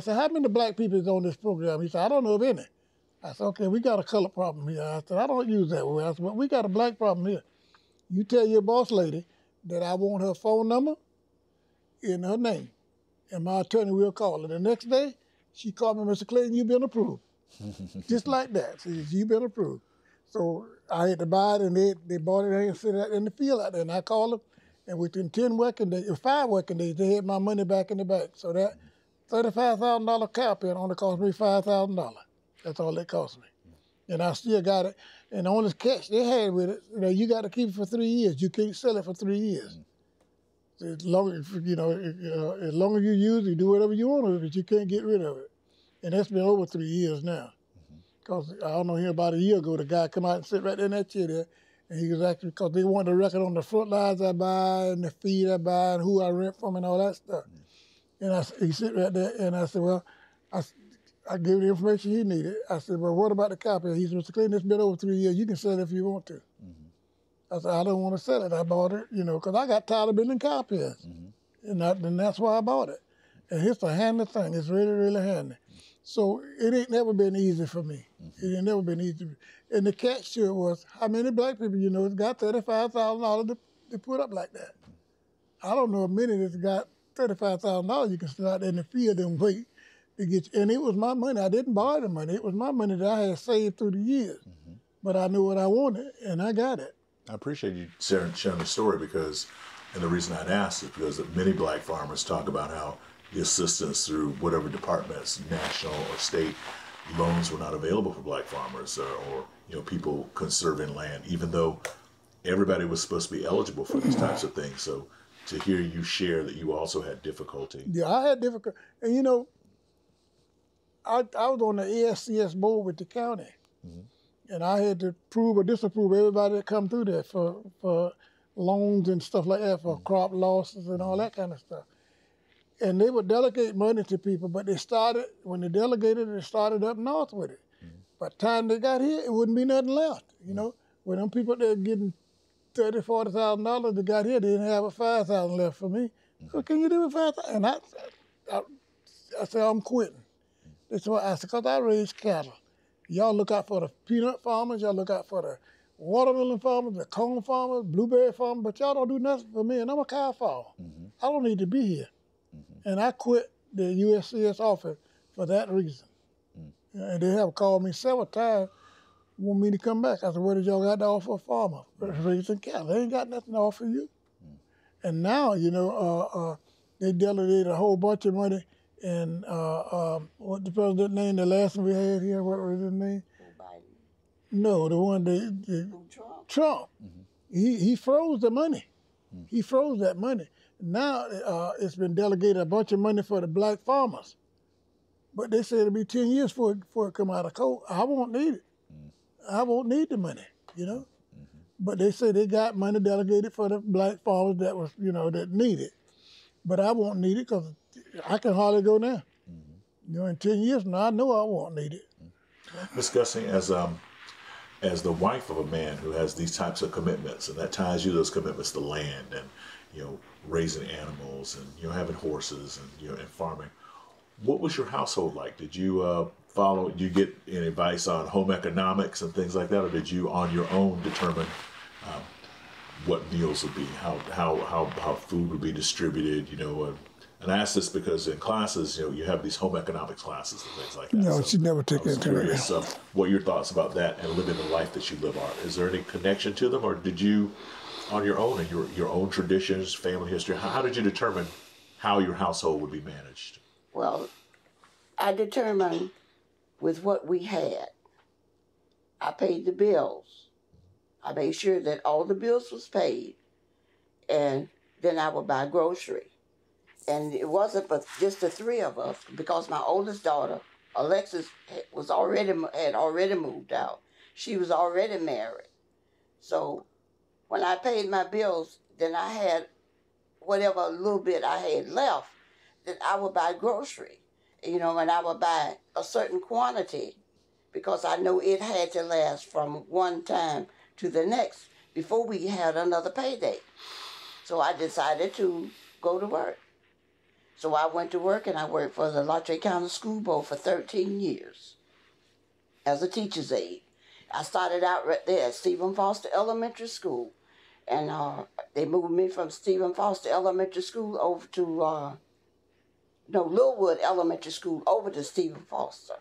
how many black people is on this program? He said, I don't know of any. I said, okay, we got a color problem here. I said, I don't use that word. I said, well, we got a black problem here. You tell your boss lady that I want her phone number and her name, and my attorney will call her. The next day, she called me, Mr. Clayton, you've been approved. Just like that. She said, you've been approved. So I had to buy it, and they bought it and set it in the field out there. And I called them, and within 5 working days, they had my money back in the bank. So that $35,000 cow pen only cost me $5,000. That's all it cost me. And I still got it. And the only catch they had with it, you got to keep it for 3 years. You can't sell it for 3 years. As long as you use it, do whatever you want with it, but you can't get rid of it. And that's been over 3 years now. Because I don't know, here about a year ago, the guy come out and sit right in that chair there, and he was actually, because they wanted a record on the front lines I buy, and the feed I buy, and who I rent from, and all that stuff. And he sit right there, and I said, well, I gave him the information he needed. I said, well, what about the copy? He said, Mr. Clayton, it's been over 3 years. You can sell it if you want to. I said, I don't want to sell it. I bought it, because I got tired of building cow pens. And that's why I bought it. And it's a handy thing. It's really, really handy. So it ain't never been easy for me. It ain't never been easy. And the catch to it was, how many black people got $35,000 to put up like that? I don't know of many that's got $35,000 you can sit out there in the field and wait to get you. And it was my money. I didn't borrow the money. It was my money that I had saved through the years. But I knew what I wanted, and I got it. I appreciate you sharing the story, because, and the reason I'd asked is because many black farmers talk about how the assistance through whatever departments, national or state, loans were not available for black farmers or people conserving land, even though everybody was supposed to be eligible for these types of things. So to hear you share that you also had difficulty. Yeah, I had difficulty. And I was on the ASCS board with the county. Mm-hmm. And I had to approve or disapprove everybody that come through there for loans and stuff like that, for crop losses and all that kind of stuff. And they would delegate money to people, but when they delegated it, they started up north with it. Mm-hmm. By the time they got here, it wouldn't be nothing left, When them people that getting $30,000, $40,000, they got here, they didn't have a $5,000 left for me. Mm-hmm. So can you do it $5,000? And I said, I'm quitting. That's why I said, because I raise cattle. Y'all look out for the peanut farmers, y'all look out for the watermelon farmers, the corn farmers, blueberry farmers, but y'all don't do nothing for me, and I'm a cow farmer. Mm-hmm. I don't need to be here. Mm-hmm. And I quit the USCS office for that reason. Mm-hmm. And they have called me several times, want me to come back. I said, what did y'all got to offer a farmer? Raising cattle. They ain't got nothing to offer you. Mm-hmm. And now, they delegated a whole bunch of money. And what the president name, the last one we had here, what was his name? Biden. No, the one Trump. Trump. Mm-hmm. He froze the money. Mm-hmm. He froze that money. Now it's been delegated a bunch of money for the black farmers. But they say it'll be 10 years before it come out of court. I won't need it. Mm-hmm. I won't need the money, Mm-hmm. But they say they got money delegated for the black farmers that was, that need it. But I won't need it because I can hardly go now. Mm-hmm. In 10 years now, I know I won't need it. Ms. Gussie, as the wife of a man who has these types of commitments, and that ties you those commitments to land and raising animals and having horses and and farming, what was your household like? Did you did you get any advice on home economics and things like that, or did you on your own determine what meals would be, how food would be distributed, and I ask this because in classes, you have these home economics classes and things like that. No, so she never took into it. Curious what your thoughts about that and living the life that you live are. Is there any connection to them, or did you, on your own and your own traditions, family history, how did you determine how your household would be managed? Well, I determined with what we had. I paid the bills. I made sure that all the bills was paid, and then I would buy grocery. And it wasn't but just the three of us, because my oldest daughter, Alexis, had already moved out. She was already married. So when I paid my bills, then I had whatever little bit I had left, that I would buy grocery. And I would buy a certain quantity, because I know it had to last from one time to the next before we had another payday. So I decided to go to work. So I went to work, and I worked for the Lachey County School Board for 13 years as a teacher's aide. I started out right there at Stephen Foster Elementary School, and they moved me from Stephen Foster Elementary School over to Lilwood Elementary School over to Stephen Foster.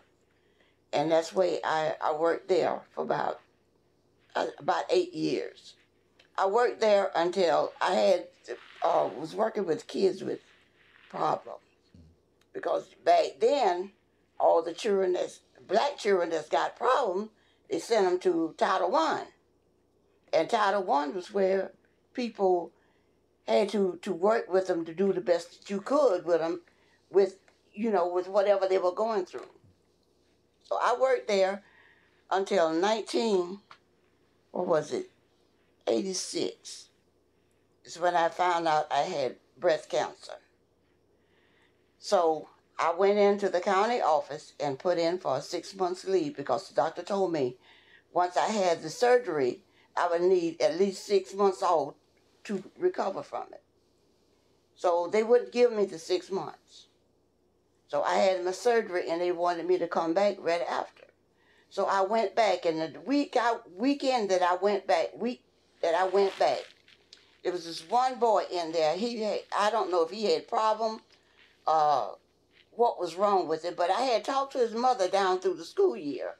And that's why I worked there for about 8 years. I worked there until I was working with kids with problems. Because back then, all the black children that's got problems, they sent them to Title I. And Title I was where people had to work with them to do the best that you could with them, with whatever they were going through. So I worked there until 86. It's when I found out I had breast cancer. So I went into the county office and put in for a 6 months leave, because the doctor told me once I had the surgery, I would need at least 6 months off to recover from it. So they wouldn't give me the 6 months. So I had my surgery, and they wanted me to come back right after. So I went back, and the weekend that I went back, there was this one boy in there. I don't know if he had problem, what was wrong with it, but I had talked to his mother down through the school year,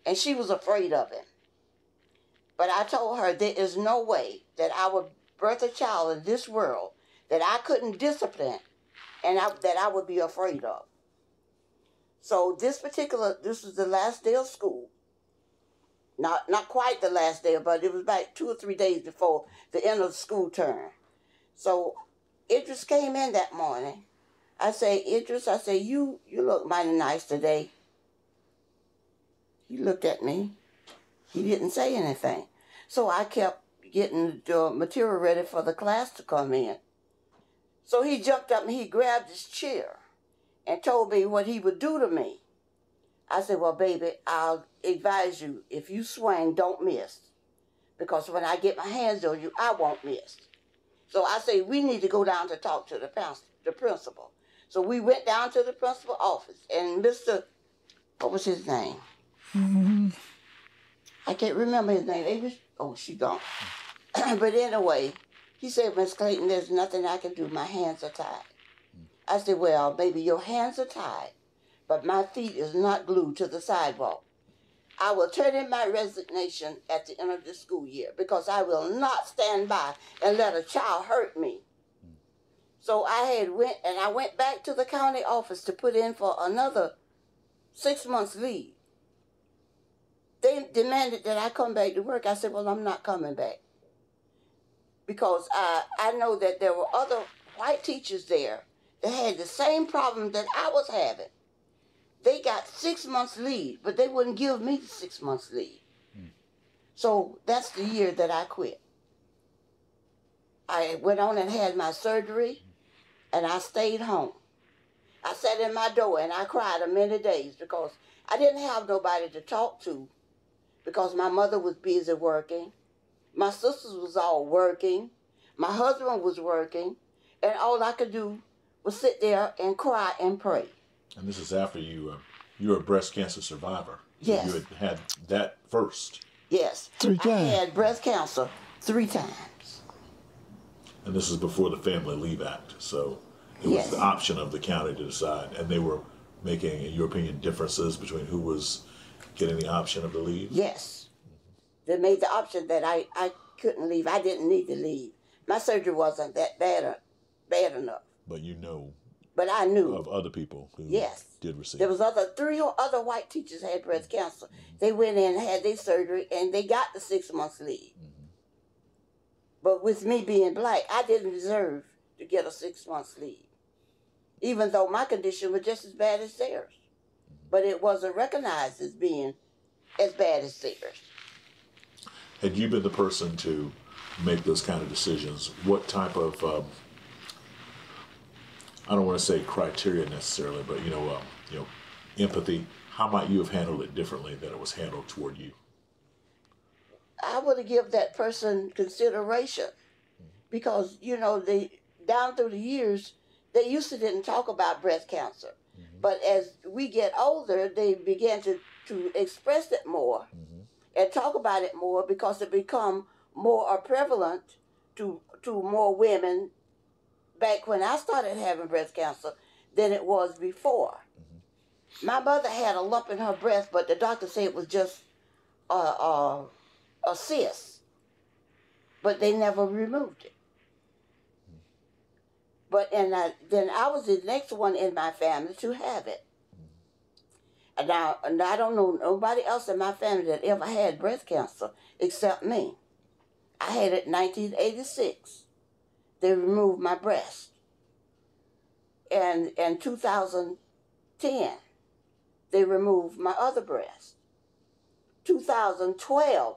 and she was afraid of him. But I told her there is no way that I would birth a child in this world that I couldn't discipline and that I would be afraid of. So this was the last day of school. Not quite the last day, but it was about 2 or 3 days before the end of the school term. So Idris came in that morning. I say, Idris, you look mighty nice today. He looked at me. He didn't say anything. So I kept getting the material ready for the class to come in. So he jumped up and he grabbed his chair and told me what he would do to me. I said, well, baby, I'll advise you, if you swing, don't miss. Because when I get my hands on you, I won't miss. So I say, we need to go down to talk to the principal. So we went down to the principal office, and what was his name? Mm-hmm. I can't remember his name. She gone. But anyway, he said, Miss Clayton, there's nothing I can do. My hands are tied. I said, well, baby, your hands are tied, but my feet is not glued to the sidewalk. I will turn in my resignation at the end of the school year because I will not stand by and let a child hurt me. So I went back to the county office to put in for another 6 months leave. They demanded that I come back to work. I said, well, I'm not coming back. Because I know that there were other white teachers there that had the same problem that I was having. They got 6 months leave, but they wouldn't give me the 6 months leave. So that's the year that I quit. I went on and had my surgery, and I stayed home. I sat in my door and I cried a many days because I didn't have nobody to talk to because my mother was busy working. My sisters was all working. My husband was working. And all I could do was sit there and cry and pray. And this is after you were a breast cancer survivor. Yes. You had that first. Yes. 3 times. I had breast cancer 3 times. And this is before the Family Leave Act. So it was the option of the county to decide. And they were making, in your opinion, differences between who was getting the option of the leave? Yes. They made the option that I couldn't leave. I didn't need to leave. My surgery wasn't that bad enough. But you know. But I knew. Of other people who did receive. There was 3 other white teachers had breast cancer. They went in and had their surgery, and they got the 6 months leave. But with me being black, I didn't deserve to get a 6 months leave, even though my condition was just as bad as theirs. But it wasn't recognized as being as bad as theirs. Had you been the person to make those kind of decisions, what type of, I don't want to say criteria necessarily, but empathy, how might you have handled it differently than it was handled toward you? I would have given that person consideration because, down through the years, they used to didn't talk about breast cancer. But as we get older, they began to express it more and talk about it more because it become more prevalent to more women back when I started having breast cancer than it was before. My mother had a lump in her breast, but the doctor said it was just a cyst, but they never removed it. But then I was the next one in my family to have it. And I don't know nobody else in my family that ever had breast cancer except me. I had it in 1986. They removed my breast. And in 2010, they removed my other breast. 2012,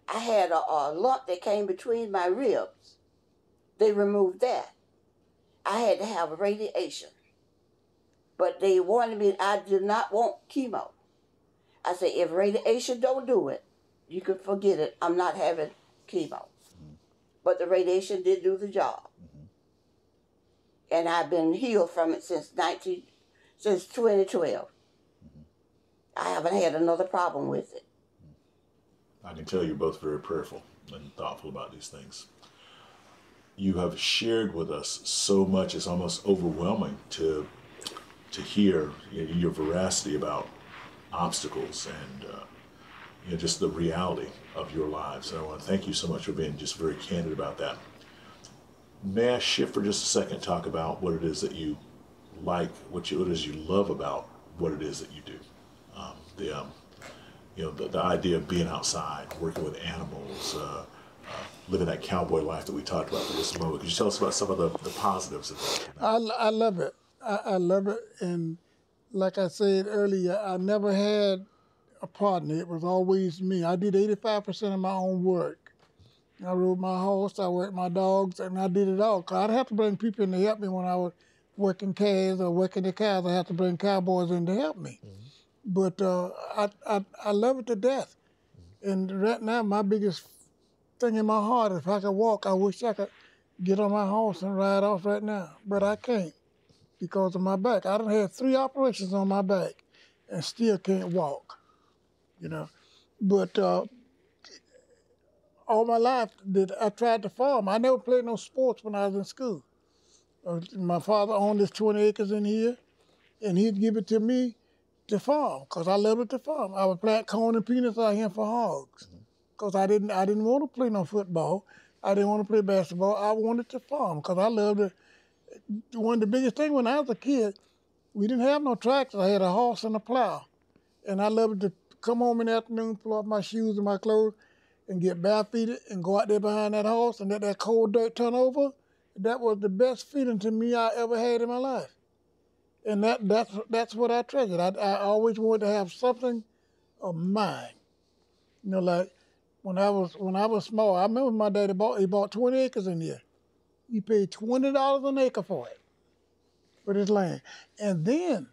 I had a lump that came between my ribs. They removed that. I had to have radiation. But they wanted me, I did not want chemo. I said, if radiation don't do it, you can forget it. I'm not having chemo. But the radiation did do the job. And I've been healed from it since 2012. I haven't had another problem with it. I can tell you're both very prayerful and thoughtful about these things. You have shared with us so much, it's almost overwhelming to hear your veracity about obstacles and just the reality of your lives. And I want to thank you so much for being just very candid about that. May I shift for just a second, talk about what it is that you like, what it is you love about what it is that you do. The idea of being outside, working with animals, living that cowboy life that we talked about for just a moment. Could you tell us about some of the positives of that? I love it. I love it. And like I said earlier, I never had a partner. It was always me. I did 85% of my own work. I rode my horse, I worked my dogs, and I did it all. 'Cause I'd have to bring people in to help me when I was working calves or working the cows. I had to bring cowboys in to help me. But I love it to death. And right now, my biggest thing in my heart, if I could walk, I wish I could get on my horse and ride off right now. But I can't because of my back. I done had 3 operations on my back and still can't walk, you know. But all my life, I tried to farm. I never played no sports when I was in school. My father owned this 20 acres in here, and he'd give it to me to farm, because I loved it to farm. I would plant corn and peanuts out here for hogs, because I didn't want to play no football. I didn't want to play basketball. I wanted to farm, because I loved it. One of the biggest things when I was a kid, we didn't have no tractors. I had a horse and a plow, and I loved to come home in the afternoon, pull off my shoes and my clothes, and get barefooted and go out there behind that horse and let that cold dirt turn over. That was the best feeling to me I ever had in my life. And that's what I treasured. I always wanted to have something of mine. You know, like when I was small, I remember my daddy bought 20 acres in here. He paid $20 an acre for it, for this land. And then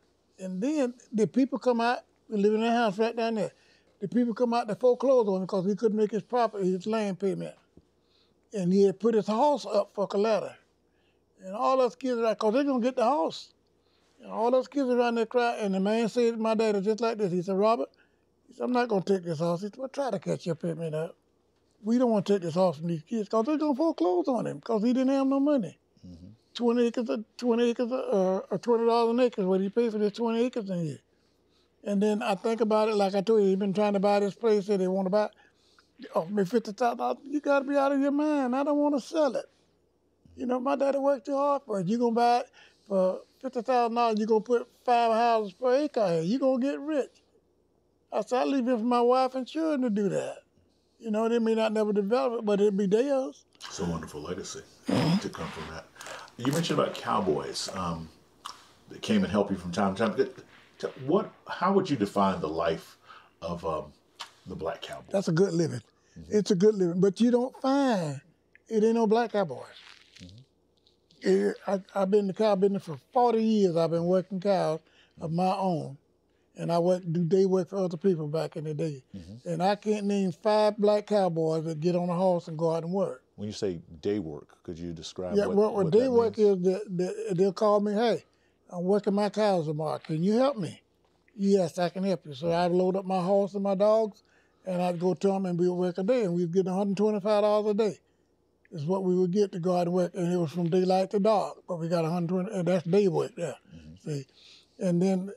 the people come out, we live in a house right down there. The people come out to foreclose on him because he couldn't make his land payment. And he had put his house up for collateral. And all those kids, because they're going to get the house. And all those kids around there crying. And the man said to my daddy just like this. He said, Robert, he said, I'm not going to take this house. He said, well, try to catch your payment up. We don't want to take this house from these kids because they're going to foreclose on him because he didn't have no money. 20 acres, or $20 an acre is what he paid for this 20 acres in here. And then I think about it, like I told you, he's been trying to buy this place that they want to buy. Offer me $50,000. You got to be out of your mind. I don't want to sell it. You know, my daddy worked too hard for it. You're going to buy it for $50,000. You're going to put 5 houses per acre here. You're going to get rich. I said, I leave it for my wife and children to do that. You know, they may not never develop it, but it'll be theirs. It's a wonderful legacy to come from that. You mentioned about cowboys that came and helped you from time to time. How would you define the life of the black cowboy? That's a good living. It's a good living, but you don't find it ain't no black cowboys. I've been in the cow business for 40 years. I've been working cows of my own, and I do day work for other people back in the day. And I can't name 5 black cowboys that get on a horse and go out and work. When you say day work, could you describe what day work is? They'll call me, hey, I'm working my cows tomorrow. Can you help me? Yes, I can help you. So I'd load up my horse and my dogs, and I'd go to them and we'd work a day, and we'd get $125 a day. Is what we would get to go out and work, and it was from daylight to dark. But we got 120, and that's day work there. See, and then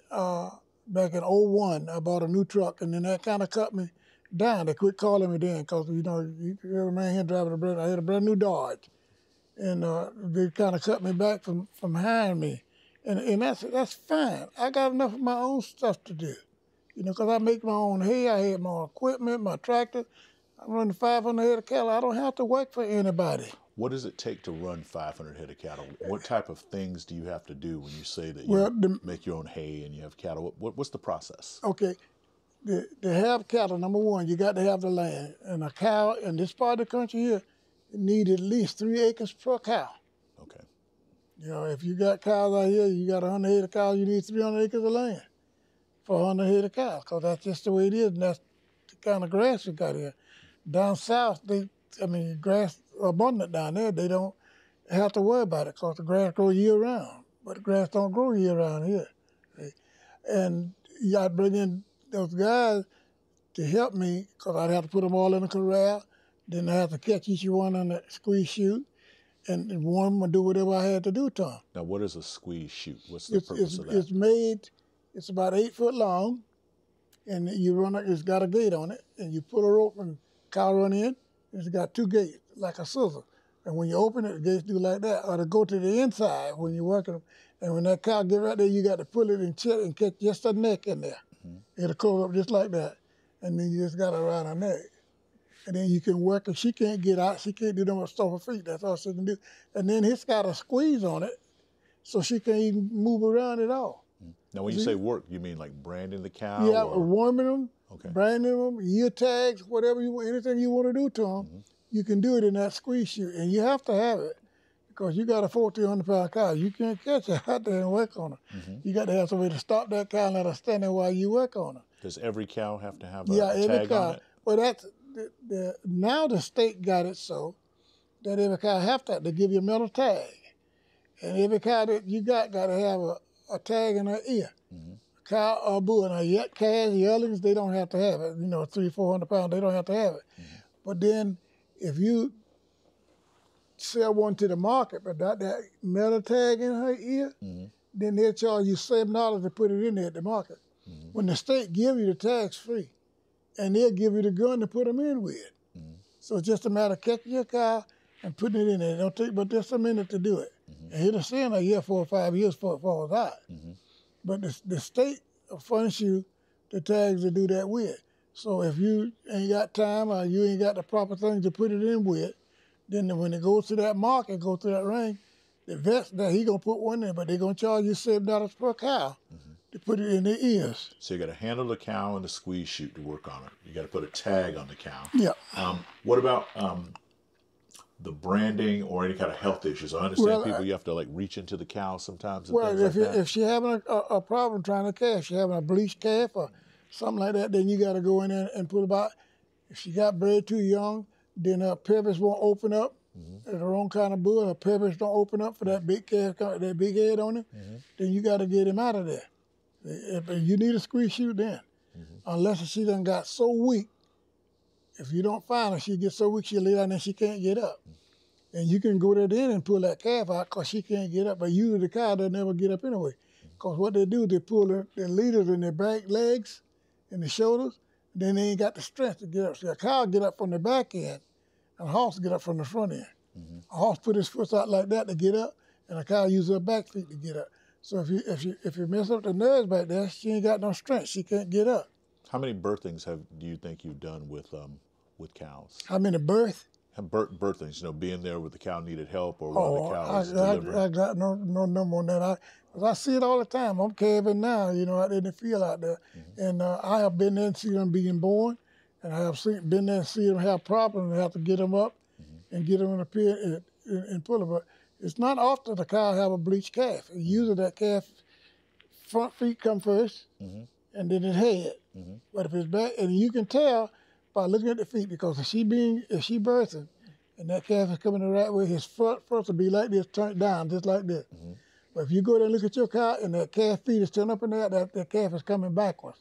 back in '01, I bought a new truck, and then that kind of cut me down. They quit calling me then because every man here driving I had a brand new Dodge, and they kind of cut me back from hiring me, and that's fine. I got enough of my own stuff to do, because I make my own hay. I had my own equipment, my tractor. I'm running 500 head of cattle. I don't have to work for anybody. What does it take to run 500 head of cattle? What type of things do you have to do when you say that you make your own hay and you have cattle? What's the process? Okay, to have cattle, number one, you got to have the land. And a cow in this part of the country here need at least 3 acres per cow. Okay. If you got cows out here, you got 100 head of cows, you need 300 acres of land for 100 head of cows, because that's just the way it is, and that's the kind of grass we got here. Down south, grass abundant down there. They don't have to worry about it because the grass grows year round. But the grass don't grow year round here. And I'd bring in those guys to help me because I'd have to put them all in a corral. Then I have to catch each one on the squeeze chute and warm them and do whatever I had to do to them. Now, what is a squeeze chute? What's the purpose of that? It's about 8 foot long, and it's got a gate on it, and you put a rope and cow run in, it's got 2 gates, like a scissor. And when you open it, the gates do like that, or to go to the inside when you're working them. And when that cow get right there, you got to pull it and check and catch just the neck in there. It'll close up just like that. And then you just got to around her neck. And then you can work, and she can't get out. She can't do no more stuff her feet. That's all she can do. And then it's got a squeeze on it, so she can't even move around at all. Now, when you say work, you mean like branding the cow? Yeah, or? warming them, Okay. branding them, ear tags, whatever you want, anything you want to do to them, you can do it in that squeeze chute. And you have to have it because you got a 1,400-pound cow. You can't catch her out there and work on her. You got to have somebody to stop that cow and let her stand there while you work on her. Does every cow have to have Yeah, a every tag cow. on it? Well, that's now the state got it so that every cow have to give you a metal tag, and every cow that you got to have a tag in her ear. A cow or bull, and yet calves, yearlings, they don't have to have it. 300-400 pounds, they don't have to have it. But then if you sell one to the market, but got that metal tag in her ear, then they'll charge you $7 to put it in there at the market. When the state give you the tags free, and they'll give you the gun to put them in with. So it's just a matter of catching your cow and putting it in there. It don't take but just a minute to do it. And it'll stay in a year, 4 or 5 years before it falls out. But the state furnish you the tags to do that with. So if you ain't got time or you ain't got the proper things to put it in with, then when it goes to that market, go through that ring, the vet's that he gonna put one in, but they're gonna charge you $7 per cow to put it in their ears. So you got to handle the cow and the squeeze chute to work on it. You got to put a tag on the cow. Yeah. What about the branding or any kind of health issues? I understand people, you have to like reach into the cow sometimes. And things like that. If she having a problem trying to calf, she having a bleached calf or something like that, then you got to go in there and put about, if she got bred too young, then her pelvis won't open up. The wrong kind of bull, her pelvis don't open up for that big calf, that big head on it, then you got to get him out of there. You need a squeeze chute then, unless she done got so weak. If you don't find her, she gets so weak she'll lay down and she can't get up. And you can go there then and pull that calf out because she can't get up. But usually the cow doesn't ever get up anyway. Because what they do, they pull their leaders in their back legs and the shoulders, then they ain't got the strength to get up. So a cow get up from the back end, and a horse get up from the front end. A horse put his foot out like that to get up, and a cow uses her back feet to get up. So if you mess up the nerves back there, she ain't got no strength. She can't get up. How many birthings do you think you've done with cows? How many births? Birthings, being there with the cow needed help or one of the cows delivering. I got no number on that. I see it all the time. I'm calving now, out in the field out there. And I have been there and see them being born, and I have been there and see them have problems and have to get them up and get them in the pit and pull them. But it's not often the cow have a bleached calf. Usually that calf front feet come first, and then his head. But if it's back, and you can tell by looking at the feet, because if she birthing, and that calf is coming the right way, his front will be like this, turned down, just like this. But if you go there and look at your cow, and that calf feet is turned up in there, that calf is coming backwards.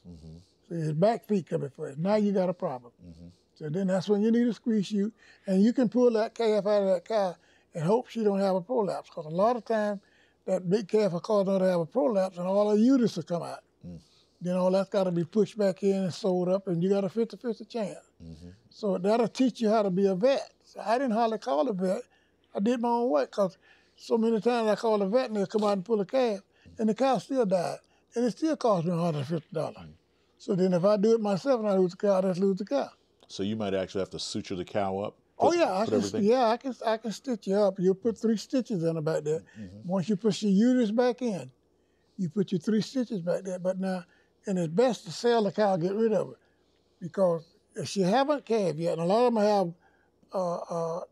So his back feet coming first. Now you got a problem. So then that's when you need a squeeze chute, and you can pull that calf out of that cow and hope she don't have a prolapse, because a lot of times that big calf will cause her to have a prolapse and all her uterus will come out. Then all that's got to be pushed back in and sewed up, and you got a 50-50 chance. So that'll teach you how to be a vet. So I didn't hardly call a vet. I did my own work, because so many times I called a vet and they'll come out and pull a calf, and the cow still died, and it still cost me $150. So then if I do it myself and I lose the cow, I just lose the cow. So you might actually have to suture the cow up? I can stitch you up. You'll put 3 stitches in her back there. Once you push your uterus back in, you put your 3 stitches back there. But now, and it's best to sell the cow, get rid of it. Because if she haven't calved yet, and a lot of them have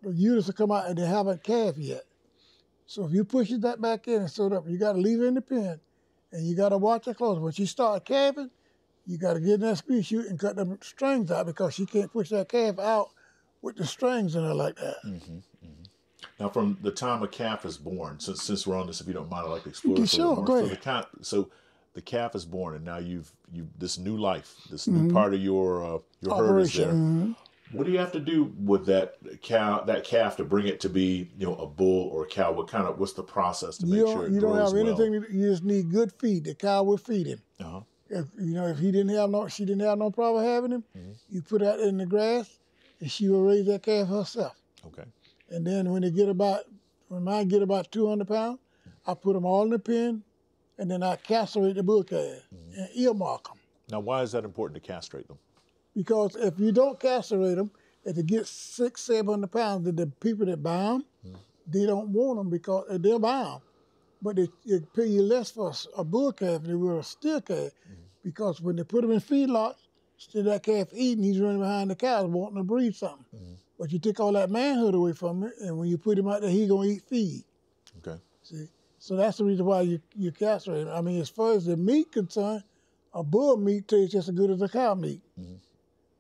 the uterus will come out and they haven't calved yet. So if you push that back in and sew it up, you got to leave her in the pen, and you got to watch her close. When she start calving, you got to get in that squeeze chute and cut the strings out, because she can't push that calf out with the strings in her like that. Now, from the time a calf is born, since we're on this, if you don't mind, I'd like to explore this a Sure, little more. go ahead. So the calf is born, and now you've this new life, this new part of your herd is there. What do you have to do with that calf to bring it to be, a bull or a cow? What's the process to make sure it grows well? You don't have anything. You just need good feed. The cow will feed him. If she didn't have no problem having him, you put that in the grass, and she will raise that calf herself. Okay. And then when mine get about 200 pounds, I put them all in the pen, and then I castrate the bull calf and earmark them. Now, why is that important to castrate them? Because if you don't castrate them, if they get 600-700 pounds, the people that buy them, they don't want them because they'll buy them. But they pay you less for a bull calf than they will a steer calf. Because when they put them in feedlots, still that calf eating, he's running behind the cows wanting to breed something. But you take all that manhood away from it, and when you put him out there, he's going to eat feed. Okay. See? So that's the reason why you castrate him. I mean, as far as the meat concerned, a bull meat tastes just as good as a cow meat.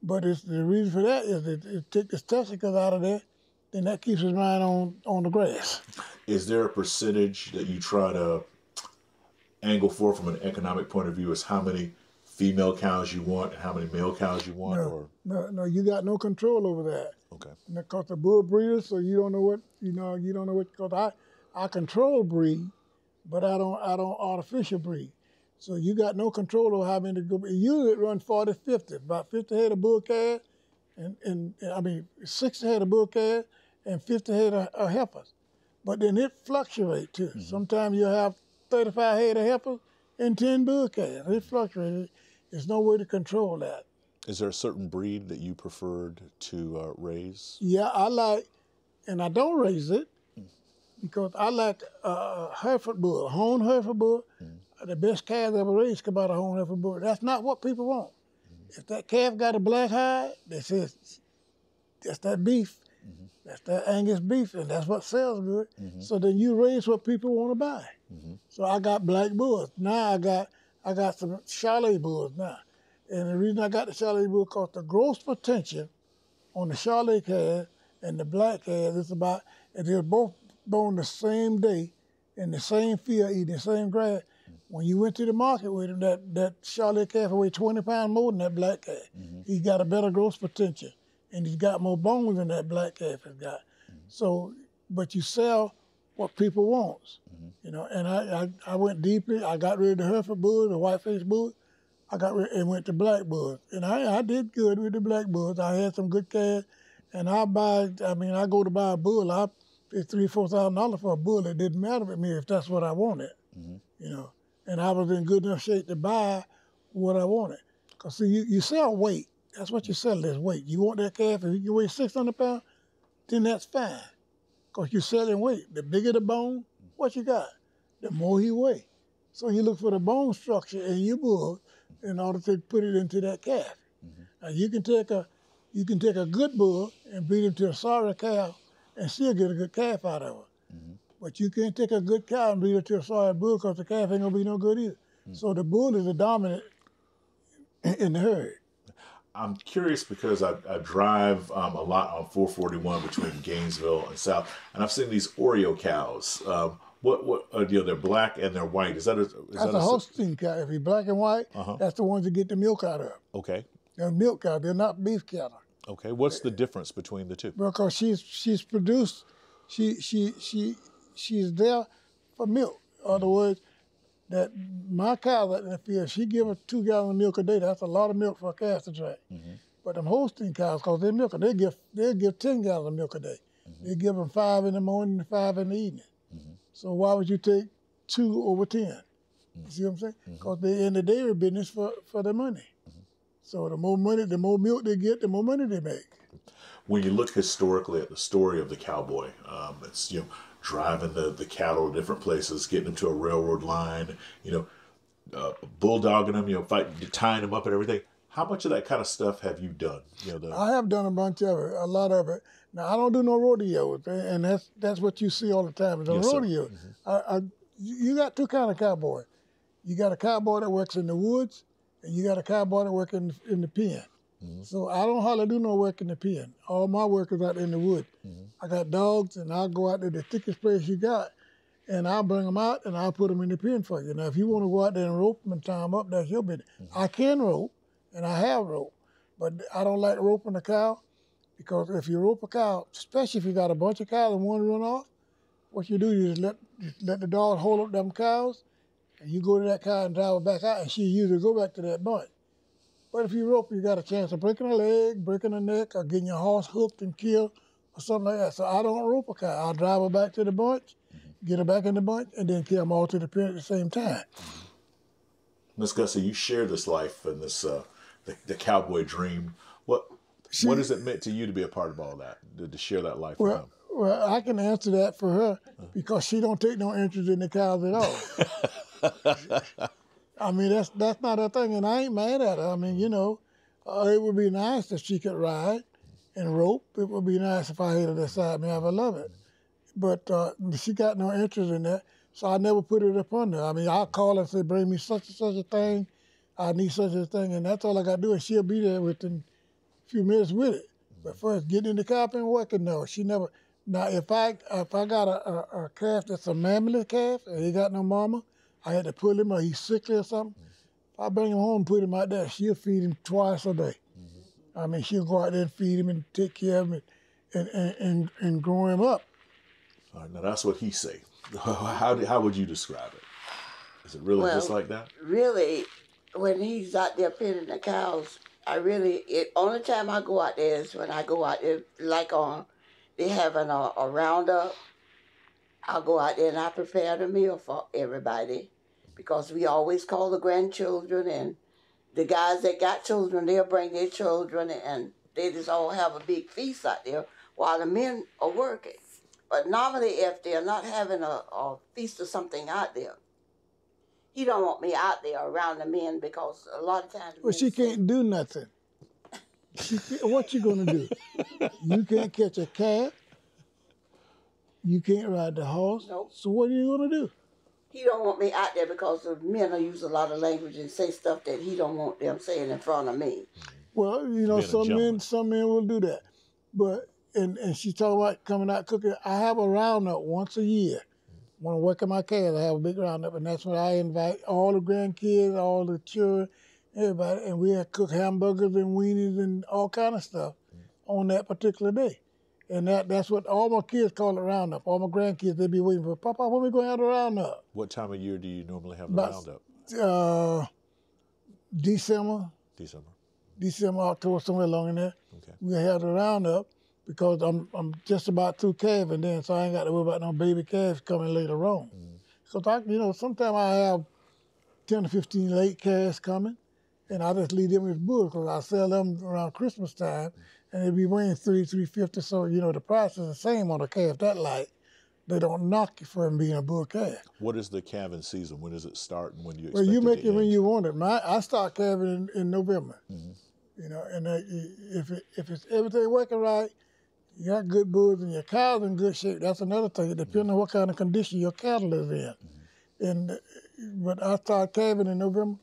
But the reason for that is that it takes the testicles out of there, then that keeps his mind on the grass. Is there a percentage that you try to angle for from an economic point of view as how many female cows you want and how many male cows you want? No, you got no control over that. Okay. Because the bull breeders, so you don't know what, because I control breed, but I don't artificial breed. So you got no control over how many go. Usually it runs 40, 50, about 50 head of bull calf, and 60 head of bull calf and 50 head of heifers. But then it fluctuates too. Sometimes you'll have 35 head of heifers and 10 bull calves. It fluctuates. There's no way to control that. Is there a certain breed that you preferred to raise? Yeah, I like, and I don't raise it because I like a Hereford bull, a honed Hereford bull. The best calves ever raised come out of a honed Hereford bull. That's not what people want. If that calf got a black hide, they say that's that beef. That's that Angus beef, and that's what sells good. So then you raise what people want to buy. So I got black bulls. Now I got some Charolais bulls now. And the reason I got the Charolais bull because the growth potential on the Charolais calf and the black calf is about, and they're both born the same day in the same field eating the same grass. When you went to the market with him, that Charolais calf weighed 20 pounds more than that black calf. He's got a better growth potential, and he's got more bones than that black calf has got. So, but you sell what people want, and I went deeply. I got rid of the Hereford bull, the white-faced bull. I got rid and went to black bulls, and I did good with the black bulls. I had some good calves, and I go to buy a bull. I pay $3,000-4,000 for a bull. It didn't matter to me if that's what I wanted, And I was in good enough shape to buy what I wanted. Because see, you sell weight. That's what you sell is weight. You want that calf, if you can weigh 600 pounds, then that's fine. Because you're selling weight. The bigger the bone, what you got? The more he weigh. So you look for the bone structure in your bull in order to put it into that calf. Now you can take a good bull and breed him to a sorry cow and still get a good calf out of it. But you can't take a good cow and breed it to a sorry bull because the calf ain't gonna be no good either. So the bull is the dominant in the herd. I'm curious because I drive a lot on 441 between Gainesville and South, and I've seen these Oreo cows. They're black and they're white. That's a Holstein cow. If he's black and white, that's the ones that get the milk out of. Okay. They're milk cows. They're not beef cattle. Okay. What's the difference between the two? Because she's produced. She's there for milk. In other words, that my cow out in the field, she give her 2 gallons of milk a day. That's a lot of milk for a calf to drink. But them Holstein cows, because they're milk, they'll give 10 gallons of milk a day. They give them 5 in the morning and 5 in the evening. So why would you take 2 over 10? You see what I'm saying? Because they're in the dairy business for the money. So the more money, the more milk they get, the more money they make. When you look historically at the story of the cowboy, it's driving the cattle to different places, getting them to a railroad line, bulldogging them, tying them up and everything. How much of that kind of stuff have you done? I have done a bunch of it, a lot of it. Now I don't do no rodeos, and that's what you see all the time is a rodeo. You got 2 kinds of cowboy. You got a cowboy that works in the woods, and you got a cowboy that works in the pen. So I don't hardly do no work in the pen. All my work is out in the wood. I got dogs, and I'll go out to the thickest place you got, and I'll bring them out, and I'll put them in the pen for you. Now, if you want to go out there and rope them and tie them up, that's your business. I can rope, and I have rope, but I don't like roping a cow, because if you rope a cow, especially if you got a bunch of cows and one run off, what you do is let the dog hold up them cows, and you go to that cow and drive her back out, and she usually go back to that bunch. But if you rope, you got a chance of breaking a leg, breaking a neck, or getting your horse hooked and killed, or something like that. So I don't rope a cow. I'll drive her back to the bunch, get her back in the bunch, and then carry them all to the pen at the same time. Miss Gussie, you share this life and this the cowboy dream. What has it meant to you to be a part of all that, to share that life with them? Well, I can answer that for her because she don't take no interest in the cows at all. I mean, that's not her thing, and I ain't mad at her. I mean, you know, it would be nice if she could ride and rope. It would be nice if I had her beside me. I would love it. But she got no interest in that, so I never put it upon her. I mean, I'll call her and say, bring me such and such a thing. I need such a thing, and that's all I got to do, and she'll be there within a few minutes with it. But first, getting in the cow pen working, no, she never. Now, if I got a calf that's a mammoth calf and he got no mama, I had to pull him or he's sickly or something. If I bring him home and put him out there, she'll feed him twice a day. I mean, she'll go out there and feed him and take care of him and grow him up. All right, now that's what he say. How would you describe it? Is it really just like that? Really, when he's out there penning the cows, only time I go out there is when I go out there, like they having a roundup. I'll go out there and I prepare the meal for everybody because we always call the grandchildren, and the guys that got children, they'll bring their children, and they just all have a big feast out there while the men are working. But normally if they're not having a feast or something out there, he don't want me out there around the men because a lot of times... Well, she can't do nothing. What you gonna do? You can't catch a calf. You can't ride the horse. Nope. So what are you gonna do? He don't want me out there because the men will use a lot of language and say stuff that he don't want them saying in front of me. Well, you know, some men will do that. But and she talking about coming out cooking. I have a roundup once a year. When I work in my calves, I have a big roundup, and that's when I invite all the grandkids, all the children, everybody, and we cook hamburgers and weenies and all kind of stuff on that particular day. And that's what all my kids call it roundup. All my grandkids, they be waiting for, Papa, when we going to have the roundup? What time of year do you normally have the roundup? December, October, somewhere along in there. Okay. We have the roundup because I'm just about through calving then, so I ain't got to worry about no baby calves coming later on. Because sometimes I have 10 to 15 late calves coming, and I just leave them with bulls because I sell them around Christmas time, and they be weighing $350. So, you know, the price is the same on a calf that light. They don't knock you for them being a bull calf. What is the calving season? When does it start and when do you expect Well, you make to it when end? you want it. I start calving in November. You know, and if it's everything working right, you got good bulls and your cow's in good shape. That's another thing. It depends on what kind of condition your cattle is in. But I start calving in November.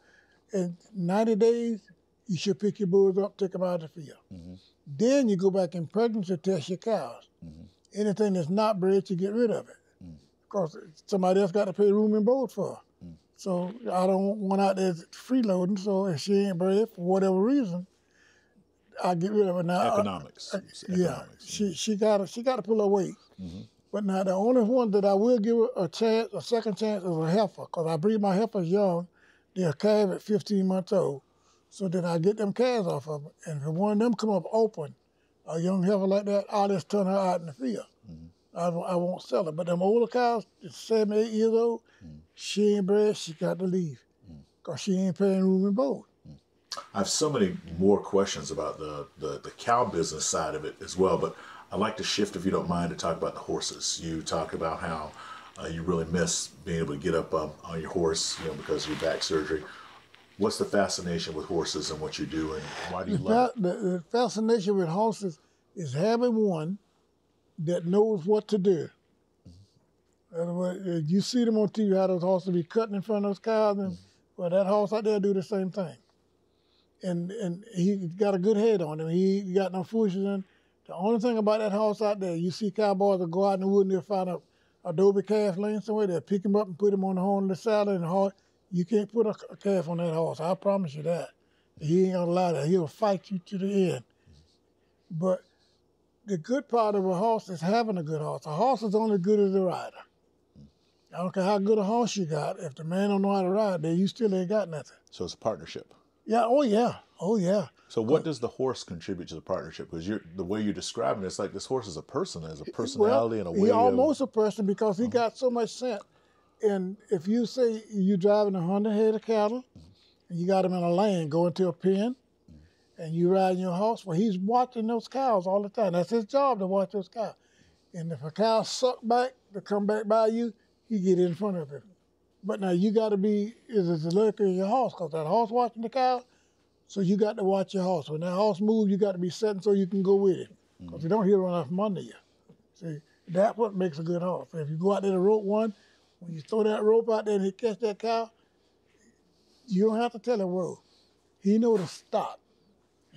In 90 days, you should pick your bulls up, take them out of the field. Then you go back in pregnancy test your cows. Anything that's not bred, you get rid of it. Because somebody else got to pay room and board for her. So I don't want one out there freeloading, so if she ain't bred for whatever reason, I get rid of it now. Economics. Yeah, she got to pull her weight. But now the only one that I will give her a second chance, is a heifer, because I breed my heifers young. They're calf at 15 months old. So then I get them calves off of them. And if one of them come up open, a young heifer like that, I'll just turn her out in the field. I won't sell her. But them older cows, 7, 8 years old, she ain't bred, she got to leave. Because she ain't paying room and board. I have so many more questions about the cow business side of it as well, but I'd like to shift, if you don't mind, to talk about the horses. You talked about how you really miss being able to get up on your horse, you know, because of your back surgery. What's the fascination with horses and what you do, and why do you love it? The fascination with horses is having one that knows what to do. In other words, you see them on TV, how those horses be cutting in front of those cows, and well, that horse out there do the same thing. And he got a good head on him. He got no foolishness in. The only thing about that horse out there, you see cowboys that go out in the woods and they'll find a adobe calf laying somewhere, they'll pick him up and put him on the horn of the saddle, and the horse, you can't put a calf on that horse. I promise you that. He ain't gonna lie that. He'll fight you to the end. But the good part of a horse is having a good horse. A horse is only good as a rider. I don't care how good a horse you got. If the man don't know how to ride, then you still ain't got nothing. So it's a partnership. Yeah, oh yeah. So what does the horse contribute to the partnership? Because the way you're describing it, it's like this horse is a person, has a personality and a way He of... almost a person because he got so much sense. And if you say you're driving 100 head of cattle, and you got them in a lane going to a pen, and you riding your horse, well, he's watching those cows all the time. That's his job, to watch those cows. And if a cow suck back to come back by you, he get in front of it. But now you got to be as alert as your horse, because that horse watching the cow, so you got to watch your horse. When that horse moves, you got to be setting so you can go with it, because you don't hear run out from under you. See, that's what makes a good horse. If you go out there to rope one, when you throw that rope out there and he catch that cow, you don't have to tell him, whoa. He know to stop.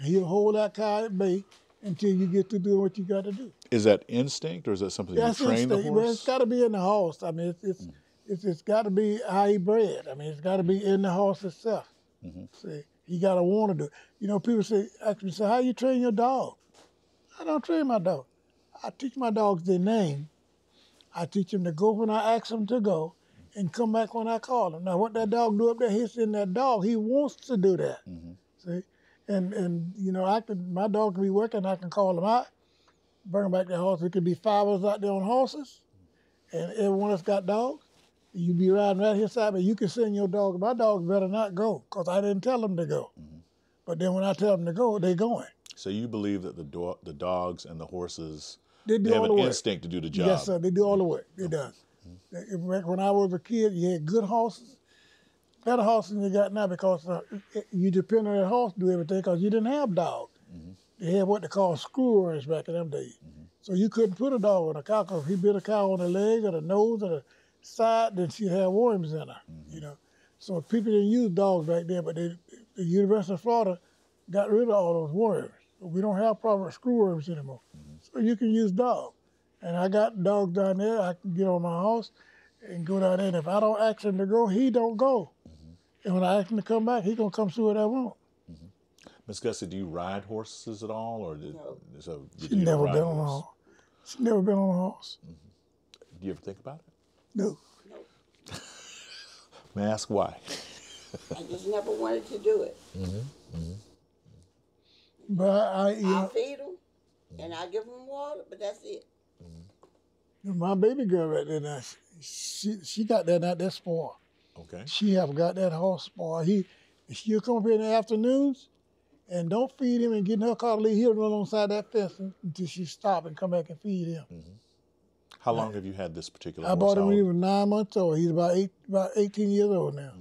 He'll hold that cow at bay until you get to doing what you got to do. Is that instinct, or is that something you train the horse? Well, it's got to be in the horse. I mean, it's got to be how he bred. I mean, it's got to be in the horse itself. See, he got to want to do it. You know, people ask me, how you train your dog? I don't train my dog. I teach my dogs their name. I teach them to go when I ask them to go and come back when I call them. Now, what that dog do up there, he's in that dog. He wants to do that. See? And you know, my dog can be working, I can call him out, bring him back to the horse. It could be 5 of us out there on horses, and everyone that's got dogs. You be riding right here side, but you can send your dog. My dogs better not go, because I didn't tell them to go. But then when I tell them to go, they're going. So you believe that the dogs and the horses, they have all an the work. instinct to do the job? Yes, sir. They do all the work. They do. When I was a kid, you had good horses, better horses than you got now, because you depend on that horse to do everything, because you didn't have dogs. They had what they call screw-worms back in them days. So you couldn't put a dog on a cow, because if he bit a cow on the leg or the nose or the side, then she'd have worms in her, you know. So people didn't use dogs back then, but the University of Florida got rid of all those worms. So we don't have proper screw-worms anymore. So you can use dogs. And I got dogs down there, I can get on my horse and go down there, and if I don't ask him to go, he don't go. And when I ask him to come back, he gonna come see what I want. Miss Gussie, do you ride horses at all, or No. She's Never been on a horse. She's never been on a horse. Do you ever think about it? No. May I ask why? I just never wanted to do it. But I feed them, and I give them water, but that's it. my baby girl right there now, she got that out there spoiled. Okay. She have got that horse spoiled. She'll come up here in the afternoons and don't feed him and get in her car to leave. He'll run alongside that fence until she stop and come back and feed him. How long have you had this particular I horse? bought him when he was 9 months old. He's about 18 years old now.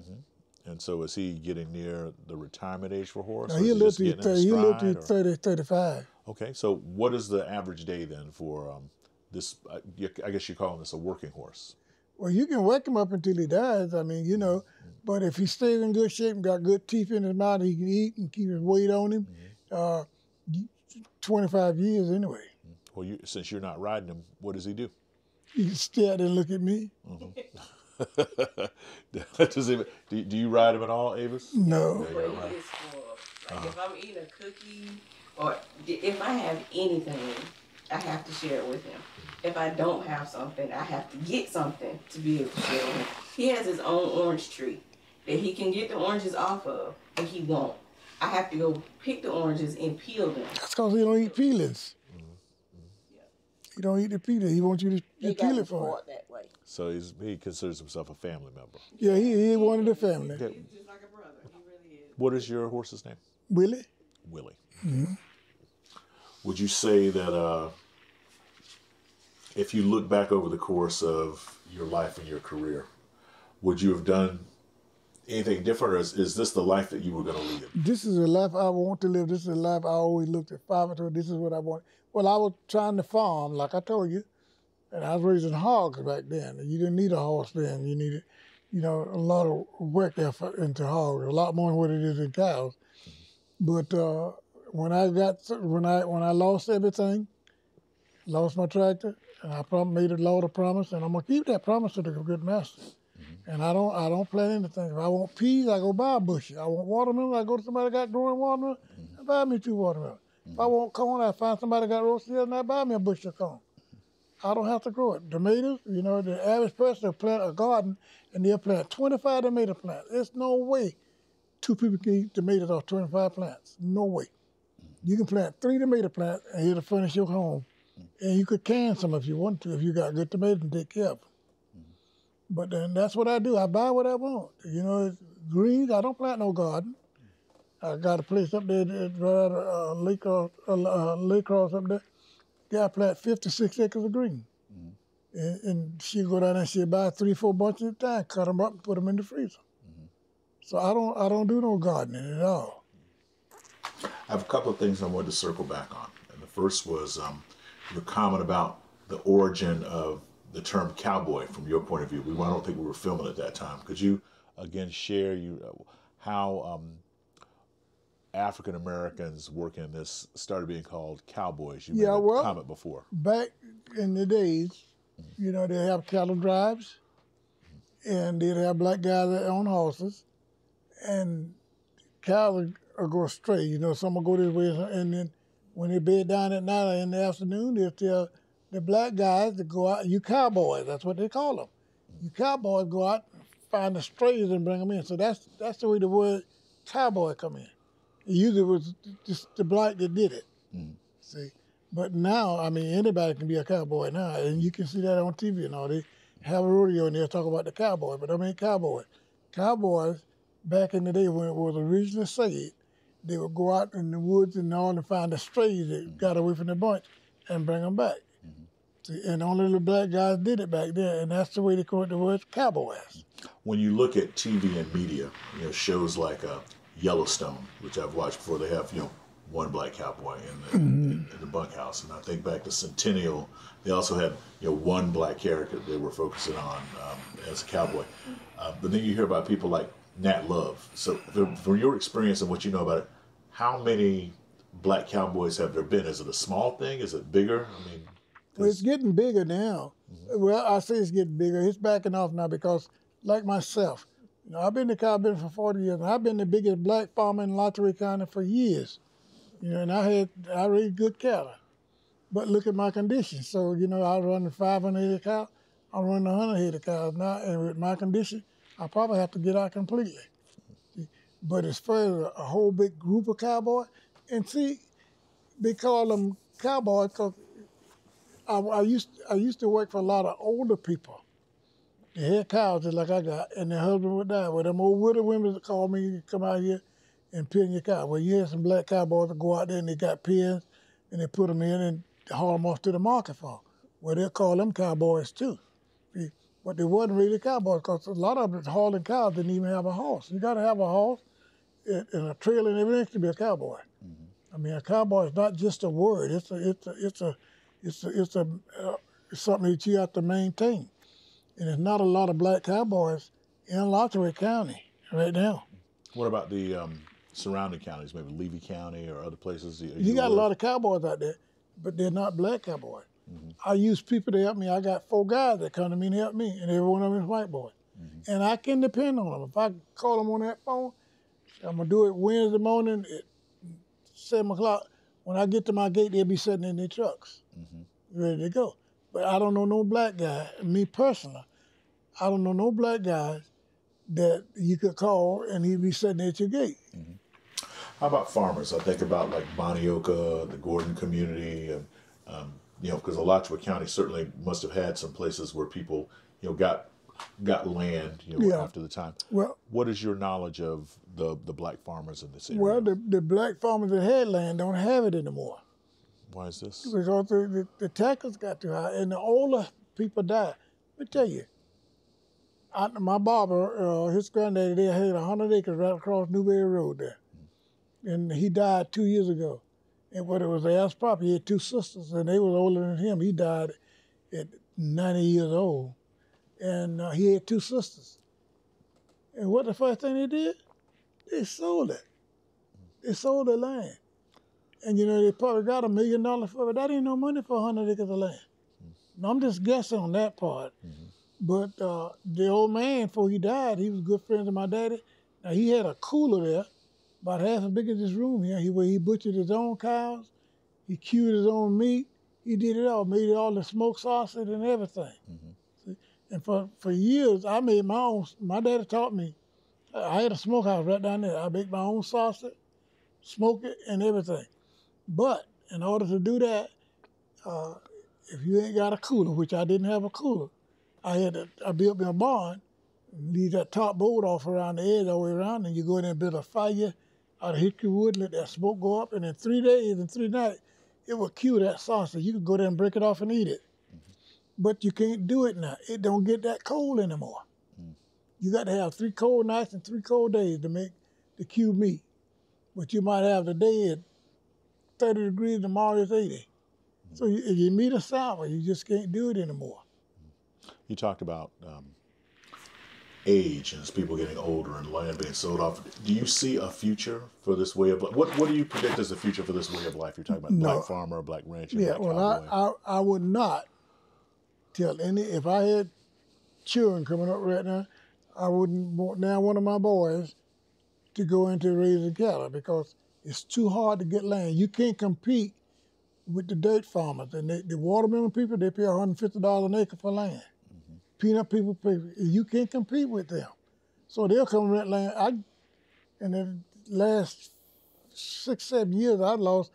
And so is he getting near the retirement age for horse? No, or is he'll he live just to getting in stride, or- 30, 35. Okay, so what is the average day then for this? I guess you're calling this a working horse. Well, you can wake him up until he dies. I mean, you know, but if he stays in good shape and got good teeth in his mouth, he can eat and keep his weight on him. 25 years anyway. Well, since you're not riding him, what does he do? He can stare and look at me. Do you ride him at all, Avis? No. But he is spoiled. Like if I'm eating a cookie or if I have anything, I have to share it with him. If I don't have something, I have to get something to be able to share with him. He has his own orange tree that he can get the oranges off of, and he won't. I have to go pick the oranges and peel them. That's because he don't eat peelings. He don't eat the peelings. He wants you to peel it for him. That way. So he considers himself a family member. Yeah, he one of the family. Okay. He's just like a brother. He really is. What is your horse's name? Willie? Willie. Would you say that if you look back over the course of your life and your career, would you have done anything different, or is this the life that you were going to lead? This is the life I want to live. This is the life I always looked at. This is what I want. Well, I was trying to farm, like I told you, and I was raising hogs back then. You didn't need a horse then. You needed, a lot of work effort into hogs, a lot more than what it is in cows. But when I lost everything, lost my tractor, and I made a Lord a promise, and I'm gonna keep that promise to the good master. And I don't plant anything. If I want peas, I go buy a bushel. I want watermelon, I go to somebody that got growing watermelon, and buy me 2 watermelons. If I want corn, I find somebody that got roasted and I buy me a bushel of corn. I don't have to grow it. Tomatoes, the average person will plant a garden and they'll plant 25 tomato plants. There's no way 2 people can eat tomatoes off 25 plants. No way. You can plant 3 tomato plants and it'll furnish your home. And you could can some if you want to, if you got good tomatoes and take care of them. But then that's what I do. I buy what I want. You know, it's greens, I don't plant no garden. I got a place up there right out of Lake Cross up there. Yeah, I plant 56 acres of green. And she'll go down there and she'll buy 3, 4 bunches at a time, cut them up and put them in the freezer. So I don't do no gardening at all. I have a couple of things I wanted to circle back on. And the first was your comment about the origin of the term cowboy from your point of view. I don't think we were filming at that time. Could you, again, share how African Americans working in this started being called cowboys? You made a comment before. Back in the days, you know, they have cattle drives, and they'd have black guys that own horses, and cows will go stray. You know, some will go this way, and then when they bed down at night or in the afternoon, they'll tell the black guys to go out. You cowboys, that's what they call them. You cowboys go out, find the strays, and bring them in. So that's the way the word cowboy come in. Usually it was just the black that did it. See, but now, I mean, anybody can be a cowboy now, and you can see that on TV and all. They have a rodeo and they'll talk about the cowboy, but I mean cowboy. Cowboys, back in the day when it was originally said, they would go out in the woods and all and find the strays that got away from the bunch and bring them back. See, and only the black guys did it back then, and that's the way they called the word cowboys. When you look at TV and media, you know, shows like Yellowstone, which I've watched before, they have, you know, one black cowboy in the bunkhouse. And I think back to Centennial, they also had, you know, one black character they were focusing on as a cowboy. But then you hear about people like Nat Love. So from your experience and what you know about it, how many black cowboys have there been? Is it a small thing? Is it bigger? I mean, well, it's getting bigger now. Well, I say it's getting bigger. It's backing off now because, like myself, you know, I've been the cowboy for 40 years, and I've been the biggest black farmer in Lottery County for years. You know, and I raised good cattle. But look at my condition. So, you know, I run 500 head of cows. I'm running 100 head of cows now, and with my condition, I probably have to get out completely. But as far as a whole big group of cowboys, and see, they call them cowboys because I used to work for a lot of older people. They had cows just like I got, and their husband would die. Well, them old widow women that call me, come out here and pin your cow. Well, you had some black cowboys that go out there and they got pins, and they put them in and haul them off to the market for. Well, they'll call them cowboys too. See, but they wasn't really cowboys because a lot of them hauling cows didn't even have a horse. You got to have a horse and a trailer and everything to be a cowboy. I mean, a cowboy is not just a word. It's something that you have to maintain. And there's not a lot of black cowboys in Lottery County right now. What about the surrounding counties, maybe Levy County or other places? You got a lot of cowboys out there, but they're not black cowboys. I use people to help me. I got 4 guys that come to me and help me, and every one of them is white boy. And I can depend on them. If I call them on that phone, I'm going to do it Wednesday morning at 7 o'clock. When I get to my gate, they'll be sitting in their trucks, ready to go. But I don't know no black guy, me personally, I don't know no black guys that you could call and he'd be sitting at your gate. How about farmers? I think about like Bonioka, the Gordon community, and you know, because Alachua County certainly must have had some places where people, you know, got land, you know, after the time. Well, what is your knowledge of the black farmers in this area? Well, the black farmers that had land don't have it anymore. Why is this? Because the taxes got too high, and the older people died. Let me tell you, my barber, his granddaddy there had 100 acres right across Newberry Road there. And he died 2 years ago. And what it was their property, he had 2 sisters, and they was older than him. He died at 90 years old. And he had 2 sisters. And what the first thing they did? They sold it. They sold the land. And, you know, they probably got $1 million for it. That ain't no money for 100 acres of land. Now, I'm just guessing on that part. But the old man, before he died, he was good friends with my daddy. Now, he had a cooler there, about half as big as this room here, where he butchered his own cows, he cured his own meat, he did it all, made all the smoked sausage and everything. See? And for years, I made my own. My daddy taught me. I had a smokehouse right down there. I make my own sausage, smoke it, and everything. But in order to do that, if you ain't got a cooler, which I didn't have a cooler, I built me a barn, leave that top board off around the edge all the way around, and you go in there and build a fire out of hickory wood, let that smoke go up, and in 3 days and 3 nights, it will cure that sausage. You can go there and break it off and eat it. But you can't do it now. It don't get that cold anymore. You got to have 3 cold nights and 3 cold days to make the cube meat. But you might have today at 30 degrees, tomorrow is 80. So if your meat is sour, you just can't do it anymore. You talked about age and as people getting older and land being sold off. Do you see a future for this way of life? What do you predict is the future for this way of life? You're talking about black farmer, black rancher, yeah, black well, I would not tell any, if I had children coming up right now, I wouldn't want now one of my boys to go into raising cattle because it's too hard to get land. You can't compete with the dirt farmers. And the watermelon people, they pay $150 an acre for land. Peanut people pay, you can't compete with them. So they'll come rent land. In the last 6, 7 years, I lost,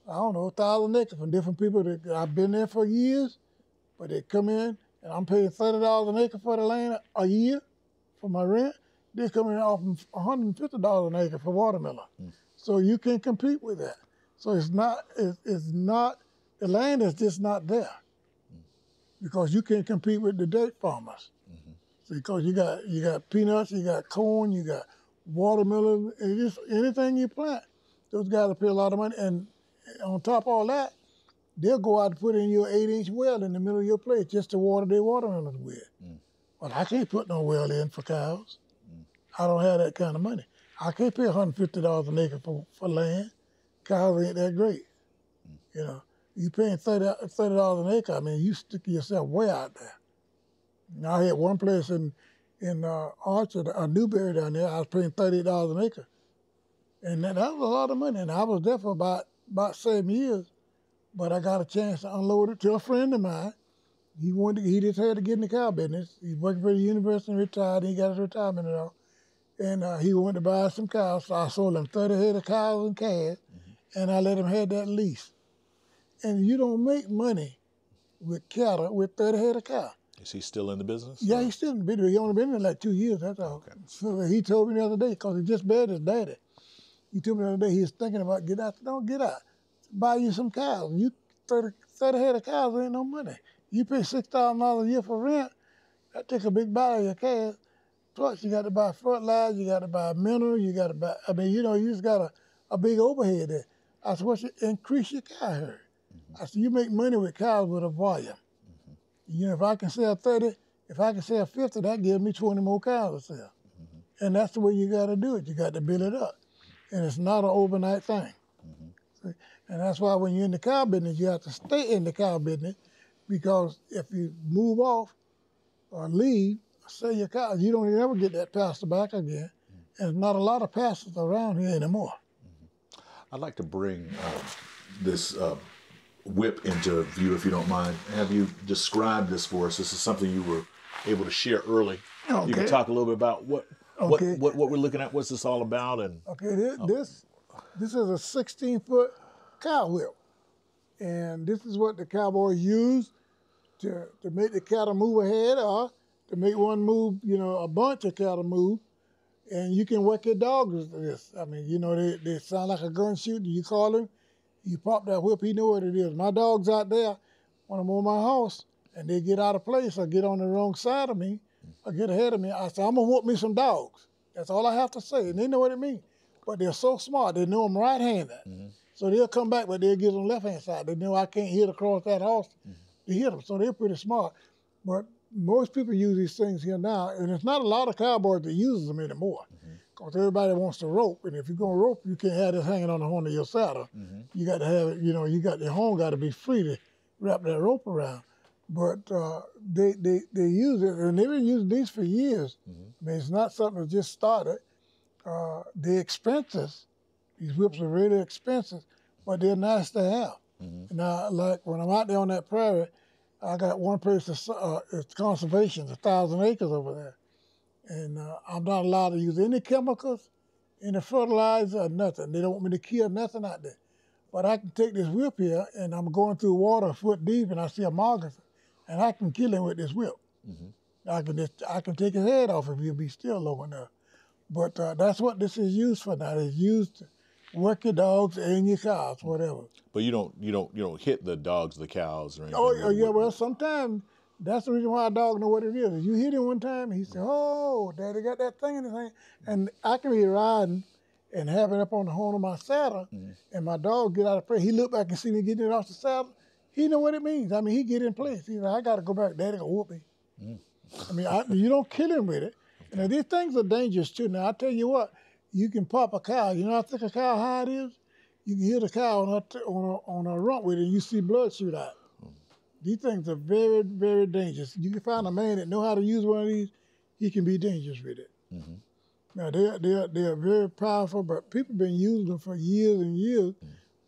1,000 acres from different people that I've been there for years, but they come in and I'm paying $30 an acre for the land a year for my rent. They're coming in offering $150 an acre for watermelon. So you can't compete with that. So it's not, the land is just not there because you can't compete with the dirt farmers. So because you got peanuts, you got corn, you got watermelon, and just anything you plant, those guys will pay a lot of money. And on top of all that, they'll go out and put in your 8-inch well in the middle of your place just to water their watermelons with. Well, I can't put no well in for cows. I don't have that kind of money. I can't pay $150 an acre for land. Cows ain't that great. You know, you paying $30 an acre, I mean, you stick yourself way out there. Now, I had one place in Orchard, Newberry down there, I was paying $38 an acre. And that was a lot of money. And I was there for about 7 years, but I got a chance to unload it to a friend of mine. He just had to get in the cow business. He's working for the university and retired. He got his retirement and all. And he wanted to buy some cows, so I sold him 30 head of cows and calves, and I let him have that lease. And you don't make money with cattle with 30 head of cows. Is he still in the business? Yeah, he's still in the business. He only been in like 2 years, that's all. Okay. So he told me the other day, because he just buried his daddy. He told me the other day he was thinking about get out. Don't get out. Buy you some cows. You 30 head of cows ain't no money. You pay $6,000 a year for rent, that takes a big bite of your cash. Plus, you got to buy fertilizer, you got to buy mineral, you got to buy, you just got a big overhead there. I said, what's increase your cow herd? I said, you make money with cows with a volume. You know, if I can sell 30, if I can sell 50, that gives me 20 more cows to sell. And that's the way you got to do it. You got to build it up. And it's not an overnight thing. See? And that's why when you're in the cow business, you have to stay in the cow business because if you move off or leave, sell your cows, you don't ever get that pasture back again. And there's not a lot of pastures around here anymore. I'd like to bring this whip into view, if you don't mind. Have you described this for us? This is something you were able to share early. Okay. You can talk a little bit about what we're looking at, what's this all about? And this is a 16-foot cow whip. And this is what the cowboys use to make the cattle move ahead or to make one move, a bunch of cattle move. And you can work your dogs with this. I mean, they sound like a gun shooter. You call him, you pop that whip, he know what it is. My dog's out there when I'm on my house, and they get out of place or get on the wrong side of me or get ahead of me. I say, I'm going to whoop me some dogs. That's all I have to say. And they know what it means. But they're so smart. They know I'm right-handed. So they'll come back, but they'll get on the left-hand side. They know I can't hit across that horse to hit them. So they're pretty smart. But most people use these things here now, and it's not a lot of cowboys that use them anymore. Because everybody wants to rope, and if you're going to rope, you can't have this hanging on the horn of your saddle. You got to have it, your horn got to be free to wrap that rope around. But they use it, and they've been using these for years. I mean, it's not something that just started. They're expensive. These whips are really expensive, but they're nice to have. Now, like when I'm out there on that prairie, I got one place that's it's conservation, 1,000 acres over there. And I'm not allowed to use any chemicals, any fertilizer, or nothing. They don't want me to kill nothing out there. But I can take this whip here, and I'm going through water a foot deep, and I see a moccasin, and I can kill him with this whip. I can take his head off if he'll be still low enough. But that's what this is used for now. It's used to work your dogs and your cows, whatever. But you don't hit the dogs, the cows, or anything. Oh yeah, well sometimes that's the reason why a dog know what it is. If you hit him one time, he said, "Oh, Daddy got that thing in his hand," and I can be riding and have it up on the horn of my saddle, and my dog get out of place. He look back and see me getting it off the saddle. He know what it means. I mean, he get in place. He said, "I got to go back. Daddy gonna whoop me." I mean, you don't kill him with it. Okay. Now, these things are dangerous, too. Now, I tell you what, you can pop a cow. You know how thick a cow hide is? You can hit a cow on a rump with it, and you see blood shoot out. These things are very, very dangerous. You can find a man that know how to use one of these, he can be dangerous with it. Now, they are very powerful, but people have been using them for years and years,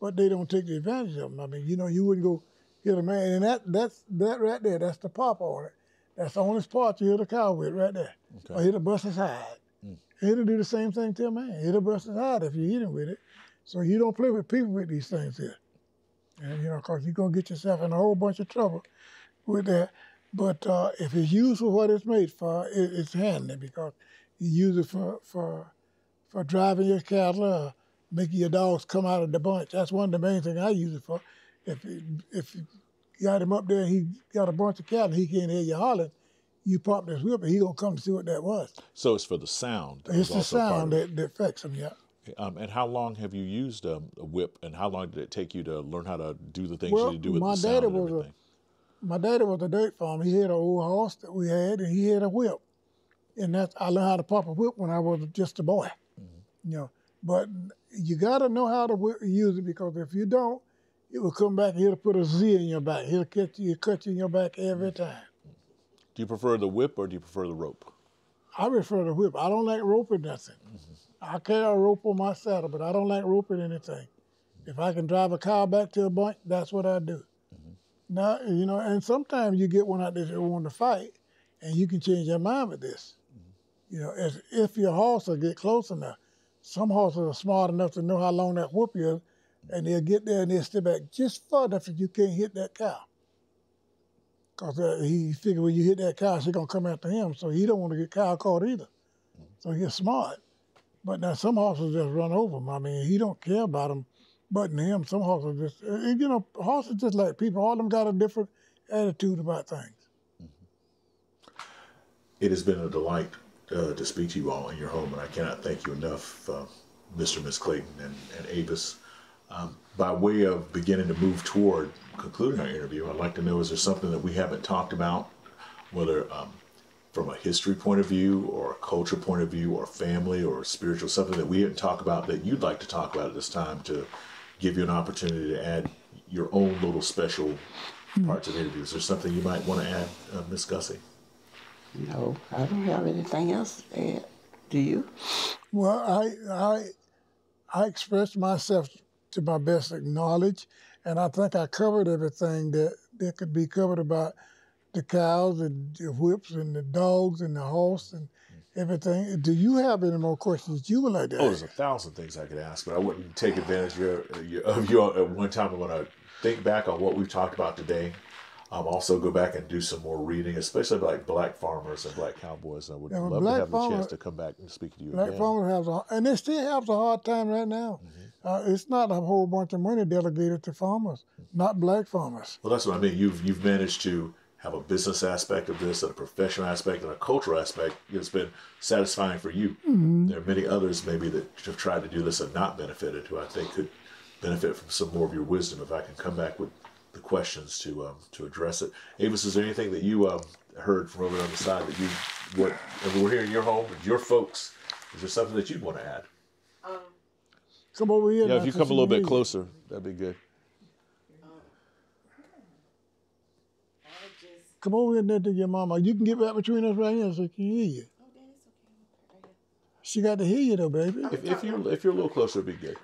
but they don't take the advantage of them. I mean, you wouldn't go hit a man, and that right there, that's the pop on it. That's the only part you hit a cow with right there. Okay. Or hit a bust his hide. It'll do the same thing to a man. It'll bust his hide if you hit him with it. So you don't play with people with these things here. And, because you're going to get yourself in a whole bunch of trouble with that. But if it's used for what it's made for, it's handy because you use it for driving your cattle, making your dogs come out of the bunch. That's one of the main things I use it for. If you got him up there and he got a bunch of cattle and he can't hear you hollering, you pop this whip and he going to come to see what that was. So it's for the sound. It's the sound that affects him, yeah. And how long have you used a whip, and how long did it take you to learn how to do the things you do with the sound and everything? My daddy was a dirt farmer. He had an old horse that we had, and he had a whip. And I learned how to pop a whip when I was just a boy. But you got to know how to use it, because if you don't, it will come back and it'll put a Z in your back. It'll cut you in your back every time. Do you prefer the whip or do you prefer the rope? I prefer the whip. I don't like roping nothing. I carry a rope on my saddle, but I don't like roping anything. If I can drive a cow back to a bunch, that's what I do. Now, and sometimes you get one out there that want to fight, and you can change your mind with this. If your horse will get close enough. Some horses are smart enough to know how long that whip is, and they'll get there and they'll step back just far enough that you can't hit that cow. Because he figure when you hit that cow, she's going to come after him, so he don't want to get cow caught either. So he's smart. But now some horses just run over him. I mean, he don't care about him butting him. Some horses just, horses just like people. All of them got a different attitude about things. It has been a delight to speak to you all in your home, and I cannot thank you enough, Mr. and Ms. Clayton and Avis. By way of beginning to move toward concluding our interview, I'd like to know, is there something that we haven't talked about, whether from a history point of view or a culture point of view or family or spiritual, something that we didn't talk about that you'd like to talk about at this time to give you an opportunity to add your own little special parts of the interview? Is there something you might want to add, Ms. Gussie? No, I don't have anything else to add. Do you? Well, I expressed myself to my best knowledge, and I think I covered everything that could be covered about the cows and the whips and the dogs and the horse and everything. Do you have any more questions you would like to ask? Oh, there's 1,000 things I could ask, but I wouldn't take advantage of you at one time. I want to think back on what we've talked about today. Also go back and do some more reading, especially like black farmers and black cowboys. I would love to have the chance to come back and speak to you again. Black farmers and they still have a hard time right now. It's not a whole bunch of money delegated to farmers, not black farmers. Well, that's what I mean. You've managed to have a business aspect of this, and a professional aspect, and a cultural aspect. It's been satisfying for you. There are many others maybe that have tried to do this and not benefited, who I think could benefit from some more of your wisdom if I can come back with the questions to address it. Avis, is there anything that you heard from over on the side that and we're here in your home with your folks, is there something that you'd want to add? Come over here. Yeah, if you come a little bit closer, that'd be good. Come over here and to your mama. You can get back between us right here so she can hear you. Okay, it's okay. Right here. She got to hear you though, baby. If you're a little closer, it'd be good.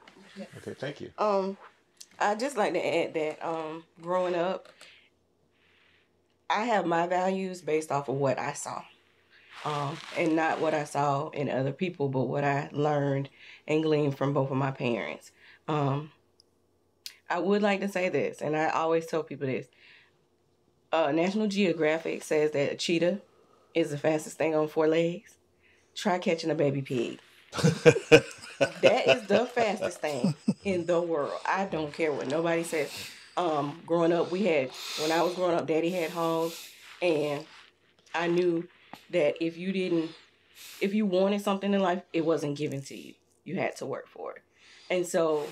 Okay, thank you. I'd just like to add that growing up, I have my values based off of what I saw. And not what I saw in other people, but what I learned and gleaned from both of my parents. I would like to say this, and I always tell people this. National Geographic says that a cheetah is the fastest thing on 4 legs. Try catching a baby pig. That is the fastest thing in the world. I don't care what nobody says. Growing up, when I was growing up, Daddy had hogs, and I knew that if you wanted something in life, it wasn't given to you. You had to work for it. And so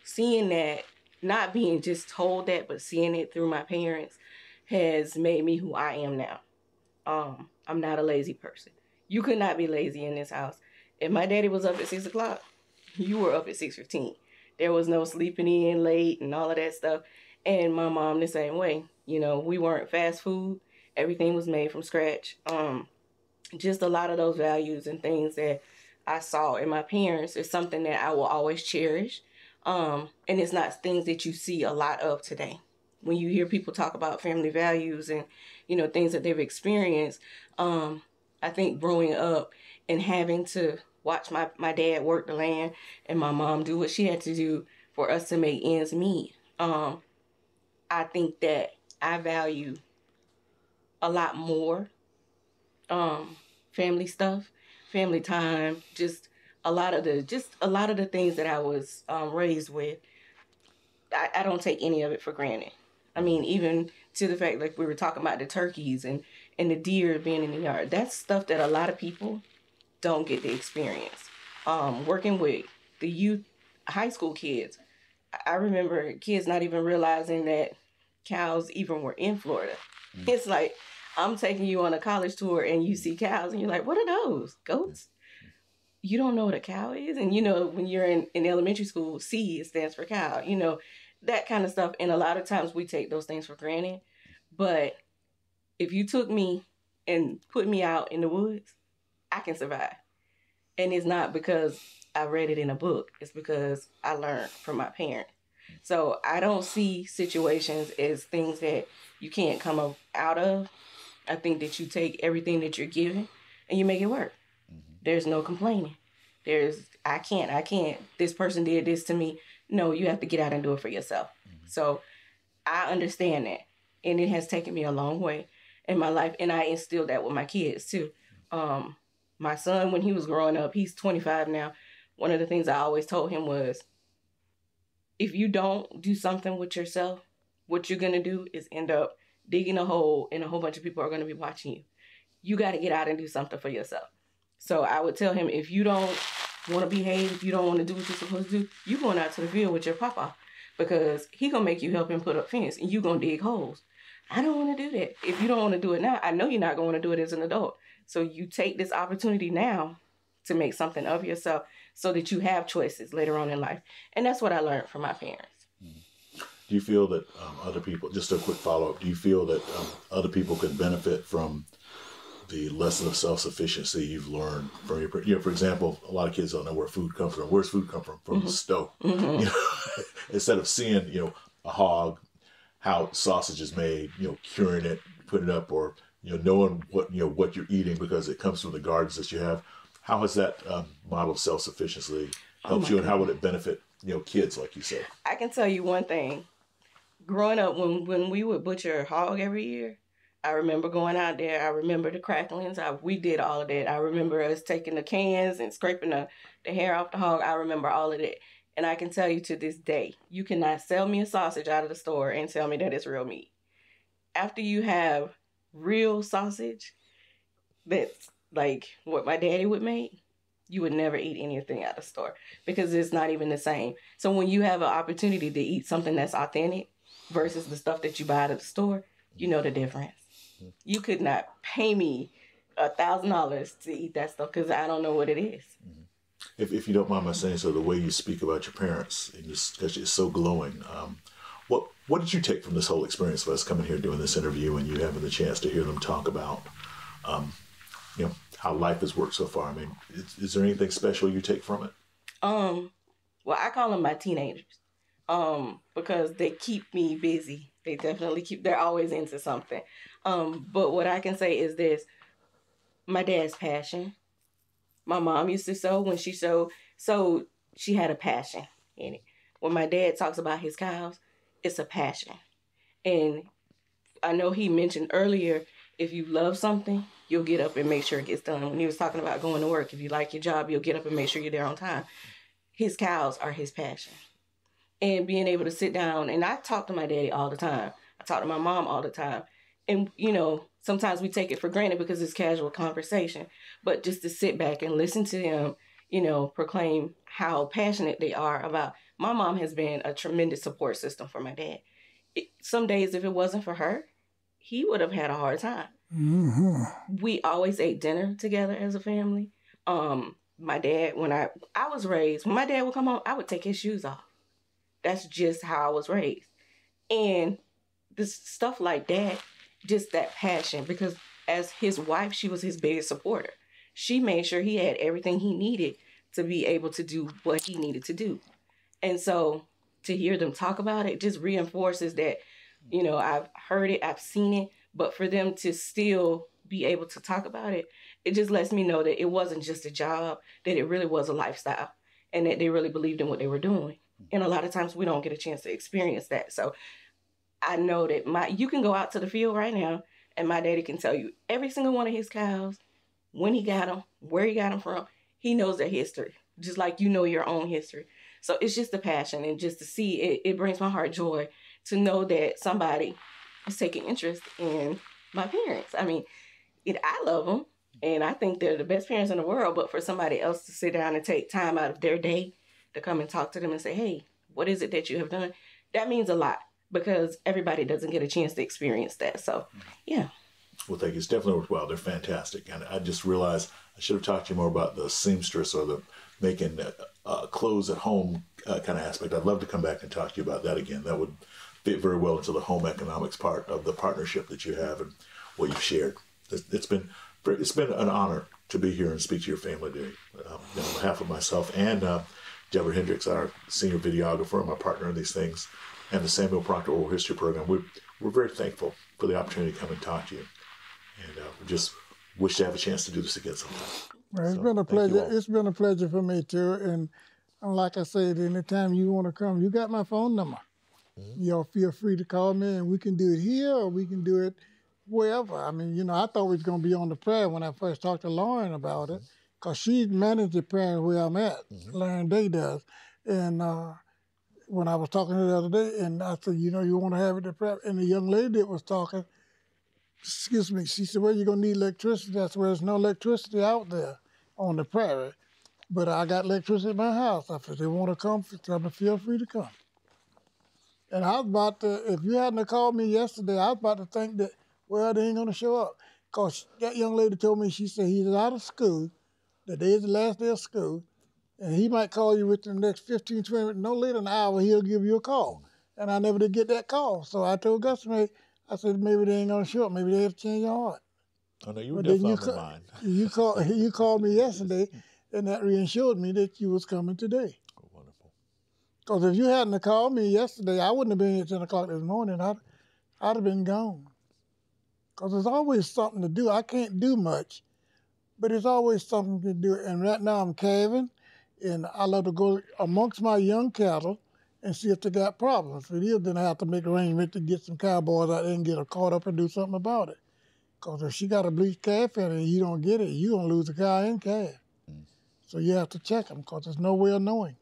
seeing that, not being just told that, but seeing it through my parents has made me who I am now. I'm not a lazy person. You could not be lazy in this house. If my daddy was up at 6 o'clock, you were up at 6:15. There was no sleeping in late and all of that stuff. And my mom the same way. You know, we weren't fast food. Everything was made from scratch. Just a lot of those values and things that I saw in my parents is something that I will always cherish. And it's not things that you see a lot of today. When you hear people talk about family values and, you know, things that they've experienced, I think growing up and having to watch my dad work the land and my mom do what she had to do for us to make ends meet, I think that I value a lot more family stuff, family time, just a lot of the things that I was raised with. I don't take any of it for granted. I mean, even to the fact, like we were talking about the turkeys and the deer being in the yard. That's stuff that a lot of people don't get to experience. Working with the youth, high school kids, I remember kids not even realizing that cows even were in Florida. Mm. It's like, I'm taking you on a college tour and you see cows and you're like, what are those? Goats? You don't know what a cow is? And you know, when you're in elementary school, C stands for cow, you know, that kind of stuff. And a lot of times we take those things for granted. But if you took me and put me out in the woods, I can survive. And it's not because I read it in a book. It's because I learned from my parents. So I don't see situations as things that you can't come out of. I think that you take everything that you're given and you make it work. Mm-hmm. There's no complaining. I can't. This person did this to me. No, you have to get out and do it for yourself. Mm-hmm. So I understand that. And it has taken me a long way in my life. And I instilled that with my kids too. My son, when he was growing up, he's 25 now. One of the things I always told him was, if you don't do something with yourself, what you're going to do is end up digging a hole and a whole bunch of people are going to be watching you. You got to get out and do something for yourself. So I would tell him, if you don't want to behave, if you don't want to do what you're supposed to do, you going out to the field with your papa, because he going to make you help him put up fence and you going to dig holes. I don't want to do that. If you don't want to do it now, I know you're not going to do it as an adult. So you take this opportunity now to make something of yourself so that you have choices later on in life. And that's what I learned from my parents. Do you feel that other people, just a quick follow-up, do you feel that other people could benefit from the lesson of self-sufficiency you've learned from your, you know, for example, a lot of kids don't know where food comes from. Where's food come from? From mm-hmm. the stove. Mm-hmm. You know, instead of seeing, you know, a hog, how sausage is made, you know, curing it, putting it up, or, you know, knowing what you're eating because it comes from the gardens that you have. How has that model of self-sufficiency helped you, and how would it benefit, you know, kids like you said? I can tell you one thing. Growing up, when we would butcher a hog every year, I remember going out there. I remember the cracklings. We did all of that. I remember us taking the cans and scraping the hair off the hog. I remember all of that. And I can tell you to this day, you cannot sell me a sausage out of the store and tell me that it's real meat. After you have real sausage that's like what my daddy would make, you would never eat anything out of the store because it's not even the same. So when you have an opportunity to eat something that's authentic versus the stuff that you buy out of the store, you know the difference. You could not pay me $1,000 to eat that stuff because I don't know what it is. If you don't mind my saying so, the way you speak about your parents, because it's so glowing. What did you take from this whole experience of us coming here doing this interview and you having the chance to hear them talk about, you know, how life has worked so far? I mean, is there anything special you take from it? Well, I call them my teenagers, because they keep me busy. They definitely they're always into something. But what I can say is this: my dad's passion. My mom used to sew. When she sewed, she had a passion in it. when my dad talks about his cows, it's a passion. And I know he mentioned earlier, if you love something, you'll get up and make sure it gets done. When he was talking about going to work, if you like your job, you'll get up and make sure you're there on time. His cows are his passion. And being able to sit down, and I talk to my daddy all the time. I talk to my mom all the time. And, you know, sometimes we take it for granted because it's casual conversation. But just to sit back and listen to them, you know, proclaim how passionate they are about. My mom has been a tremendous support system for my dad. Some days, if it wasn't for her, he would have had a hard time. Mm-hmm. We always ate dinner together as a family. My dad, when I was raised, when my dad would come home, I would take his shoes off. That's just how I was raised. And this stuff like that, just that passion, because as his wife, she was his biggest supporter. She made sure he had everything he needed to be able to do what he needed to do. And so to hear them talk about it just reinforces that, you know, I've heard it, I've seen it, but for them to still be able to talk about it, it just lets me know that it wasn't just a job, that it really was a lifestyle, and that they really believed in what they were doing. And a lot of times we don't get a chance to experience that. So I know that you can go out to the field right now, and my daddy can tell you every single one of his cows, when he got them, where he got them from. He knows their history, just like you know your own history. So it's just a passion, and just to see it, it brings my heart joy to know that somebody is taking interest in my parents. I mean, I love them, and I think they're the best parents in the world, but for somebody else to sit down and take time out of their day to come and talk to them and say, hey, what is it that you have done? That means a lot, because everybody doesn't get a chance to experience that. So, yeah. Well, thank you. It's definitely worthwhile. They're fantastic. And I just realized I should have talked to you more about the seamstress or the making clothes at home kind of aspect. I'd love to come back and talk to you about that again. That would fit very well into the home economics part of the partnership that you have and what you've shared. It's been an honor to be here and speak to your family today. On behalf of myself and Deborah Hendricks, our senior videographer, my partner in these things, and the Samuel Proctor Oral History Program, we're very thankful for the opportunity to come and talk to you. And we just wish to have a chance to do this again sometime. Well, it's been a pleasure. It's been a pleasure for me too. And like I said, anytime you want to come, you got my phone number. Mm-hmm. Y'all feel free to call me, and we can do it here or we can do it wherever. I mean, you know, I thought we was going to be on the prayer when I first talked to Lauren about it, because she managed the prayer where I'm at. Mm-hmm. Lauren Day does. And when I was talking to her the other day, and I said, you know, you want to have it at prayer? And the young lady that was talking, excuse me, she said, well, you're going to need electricity. That's where there's no electricity out there on the prairie. But I got electricity at my house. I said, they want to come, tell me, feel free to come. And I was about to, if you hadn't called me yesterday, I was about to think that, well, they ain't going to show up. Because that young lady told me, she said he's out of school. The day is the last day of school. And he might call you within the next 15, 20 minutes. No later than an hour, he'll give you a call. And I never did get that call. So I told Gussie, I said, maybe they ain't going to show up. Maybe they have to change your heart. Oh, no, you were definitely on mine. You called me yesterday, and that reassured me that you was coming today. Oh, wonderful. Because if you hadn't called me yesterday, I wouldn't have been here at 10 o'clock this morning. I'd have been gone. Because there's always something to do. I can't do much, but there's always something to do. And right now I'm calving, and I love to go amongst my young cattle and see if they got problems. If it is, then I have to make arrangements to get some cowboys out there and get her caught up and do something about it. Because if she got a bleached calf in it and you don't get it, you're going to lose the cow and calf. Mm. So you have to check them, because there's no way of knowing.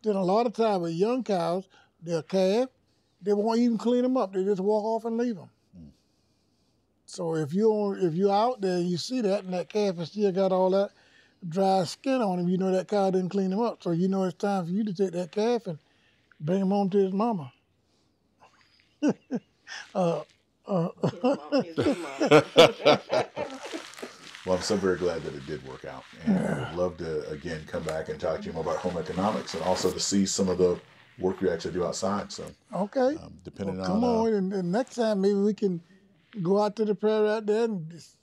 Then a lot of times with young cows, they'll calf, they won't even clean them up. They just walk off and leave them. Mm. So if you're out there and you see that, and that calf has still got all that dry skin on him, you know that cow didn't clean him up. So you know it's time for you to take that calf and bring him home to his mama. Well, I'm so very glad that it did work out. And I'd love to, again, come back and talk to you more about home economics, and also to see some of the work you actually do outside. So, okay. Depending on... Come on, and next time maybe we can go out to the prairie out there and just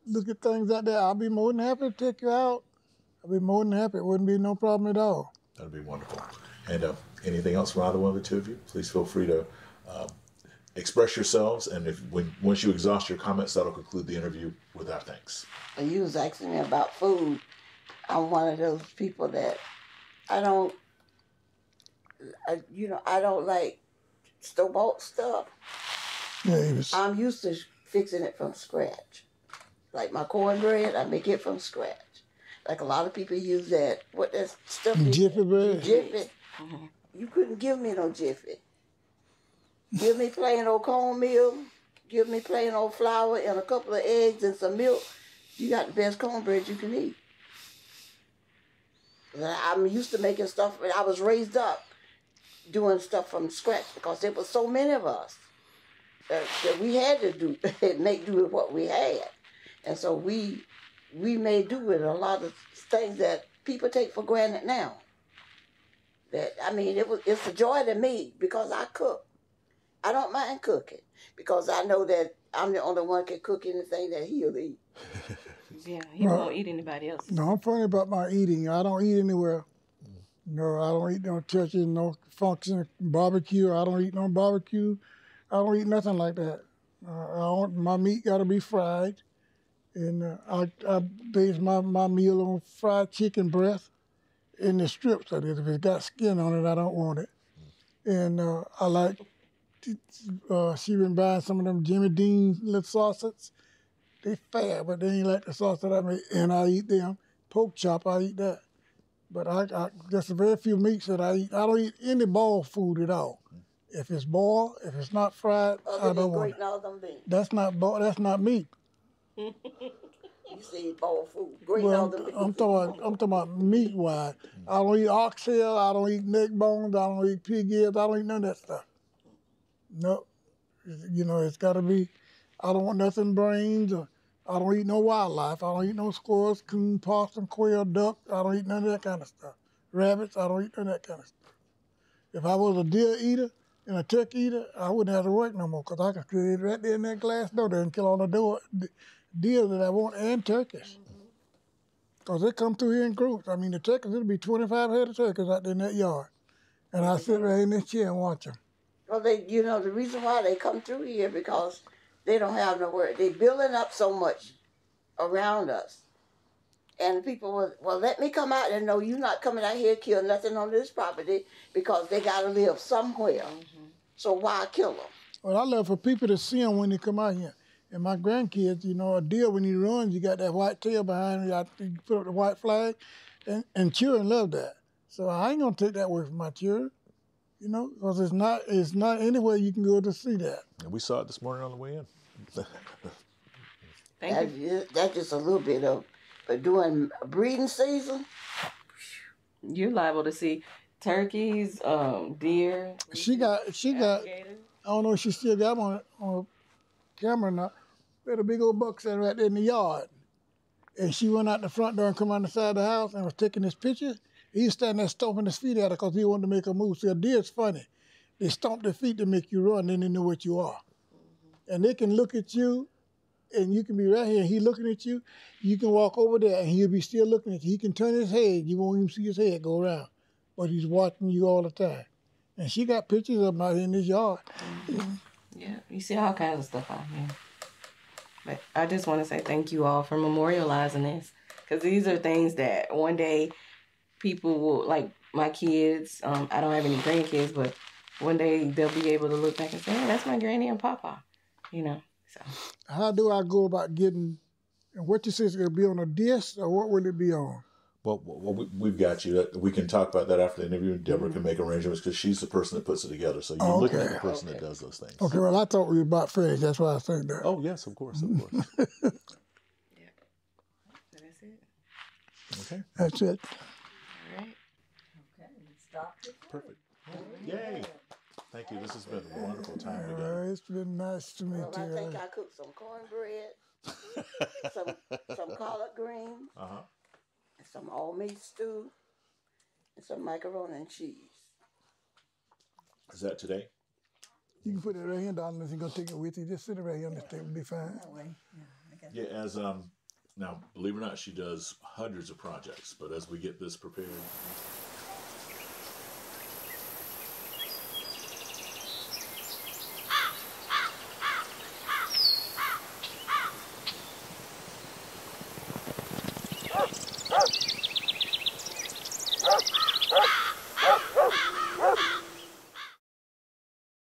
look at things out there. I'll be more than happy to take you out. I'll be more than happy. It wouldn't be no problem at all. That'd be wonderful. And anything else from either one of the two of you, please feel free to express yourselves. And once you exhaust your comments, that'll conclude the interview with our thanks. You was asking me about food. I'm one of those people that I don't I don't like store-bought stuff. Yeah, Avis. I'm used to fixing it from scratch. Like my cornbread, I make it from scratch. Like a lot of people use that, what that stuff is. Jiffy bread. Jiffy. You couldn't give me no Jiffy. Give me plain old cornmeal, give me plain old flour and a couple of eggs and some milk. You got the best cornbread you can eat. I'm used to making stuff, but I was raised up doing stuff from scratch because there were so many of us that we had to make do with what we had. And so we made do with a lot of things that people take for granted now. It's a joy to me because I cook. I don't mind cooking because I know that I'm the only one can cook anything that he'll eat. Yeah, he won't eat anybody else. No, I'm funny about my eating. I don't eat anywhere. No, I don't eat no churches, no function, barbecue. I don't eat no barbecue. I don't eat nothing like that. My meat got to be fried. And I base my meal on fried chicken breast in the strips. That is, if it's got skin on it, I don't want it. And I like, she been buying some of them Jimmy Dean little sausages. They fat, but they ain't like the sauce that I make, and I eat them. Pork chop, I eat that. But there's a very few meats that I eat. I don't eat any boiled food at all. If it's boiled, if it's not fried, I don't want it. That's not meat. You say boiled food, great northern beans. I'm talking about meat wise. I don't eat oxtail. I don't eat neck bones. I don't eat pig ears. I don't eat none of that stuff. No, it's got to be. I don't want nothing brains. Or I don't eat no wildlife. I don't eat no squirrels, coon, possum, quail, duck. I don't eat none of that kind of stuff. Rabbits. I don't eat none of that kind of stuff. If I was a deer eater and a turkey eater, I wouldn't have to work no more because I could sit right there in that glass door there and kill all the deer that I want and turkeys. Because they come through here in groups. I mean, the turkeys, it'll be 25 head of turkeys out there in that yard. And I sit right in this chair and watch them. Well, the reason why they come through here because they don't have nowhere. They're building up so much around us. And people will, well, let me come out and know you're not coming out here to kill nothing on this property because they got to live somewhere. So why kill them? Well, I love for people to see them when they come out here. And my grandkids, a deer, when he runs, you got that white tail behind him, you put up the white flag, and children love that. So I ain't going to take that away from my children, because it's not anywhere you can go to see that. And we saw it this morning on the way in. That's just a little bit of, but during breeding season, you're liable to see turkeys, deer. She got. I don't know if she still got them on camera or not. We had a big old buck sitting right there in the yard, and she went out the front door and come on the side of the house and was taking this picture. He was standing there stomping his feet at her because he wanted to make her move. See, a deer's funny. They stomp their feet to make you run, then they know what you are. And they can look at you, and you can be right here, and he looking at you. You can walk over there, and he'll be still looking at you. He can turn his head. You won't even see his head go around. But he's watching you all the time. And she got pictures of him out here in this yard. Yeah, you see all kinds of stuff out here. But I just want to say thank you all for memorializing this. Because these are things that one day people will, like my kids, I don't have any grandkids, but one day they'll be able to look back and say, hey, that's my granny and papa, so. How do I go about getting, and what you say is going to be on a disc, or what will it be on? Well, we've got you. We can talk about that after the interview. Deborah can make arrangements because she's the person that puts it together. So you're looking at the person that does those things. Okay, well, I thought we were about finished. That's why I said that. Oh, yes, of course. Yeah. That's it. Okay. That's it. All right. Okay, stop it. Perfect. Yay. Thank you. This has been a wonderful time together. It's been nice to meet you. I think I cooked some cornbread, some collard greens, some all meat stew, and some macaroni and cheese. Is that today? You can put it right here, darling, if you're going to take it with you. Just sit it right here on this table. It'll be fine. That way. Yeah, Yeah, as now, believe it or not, she does hundreds of projects. But as we get this prepared,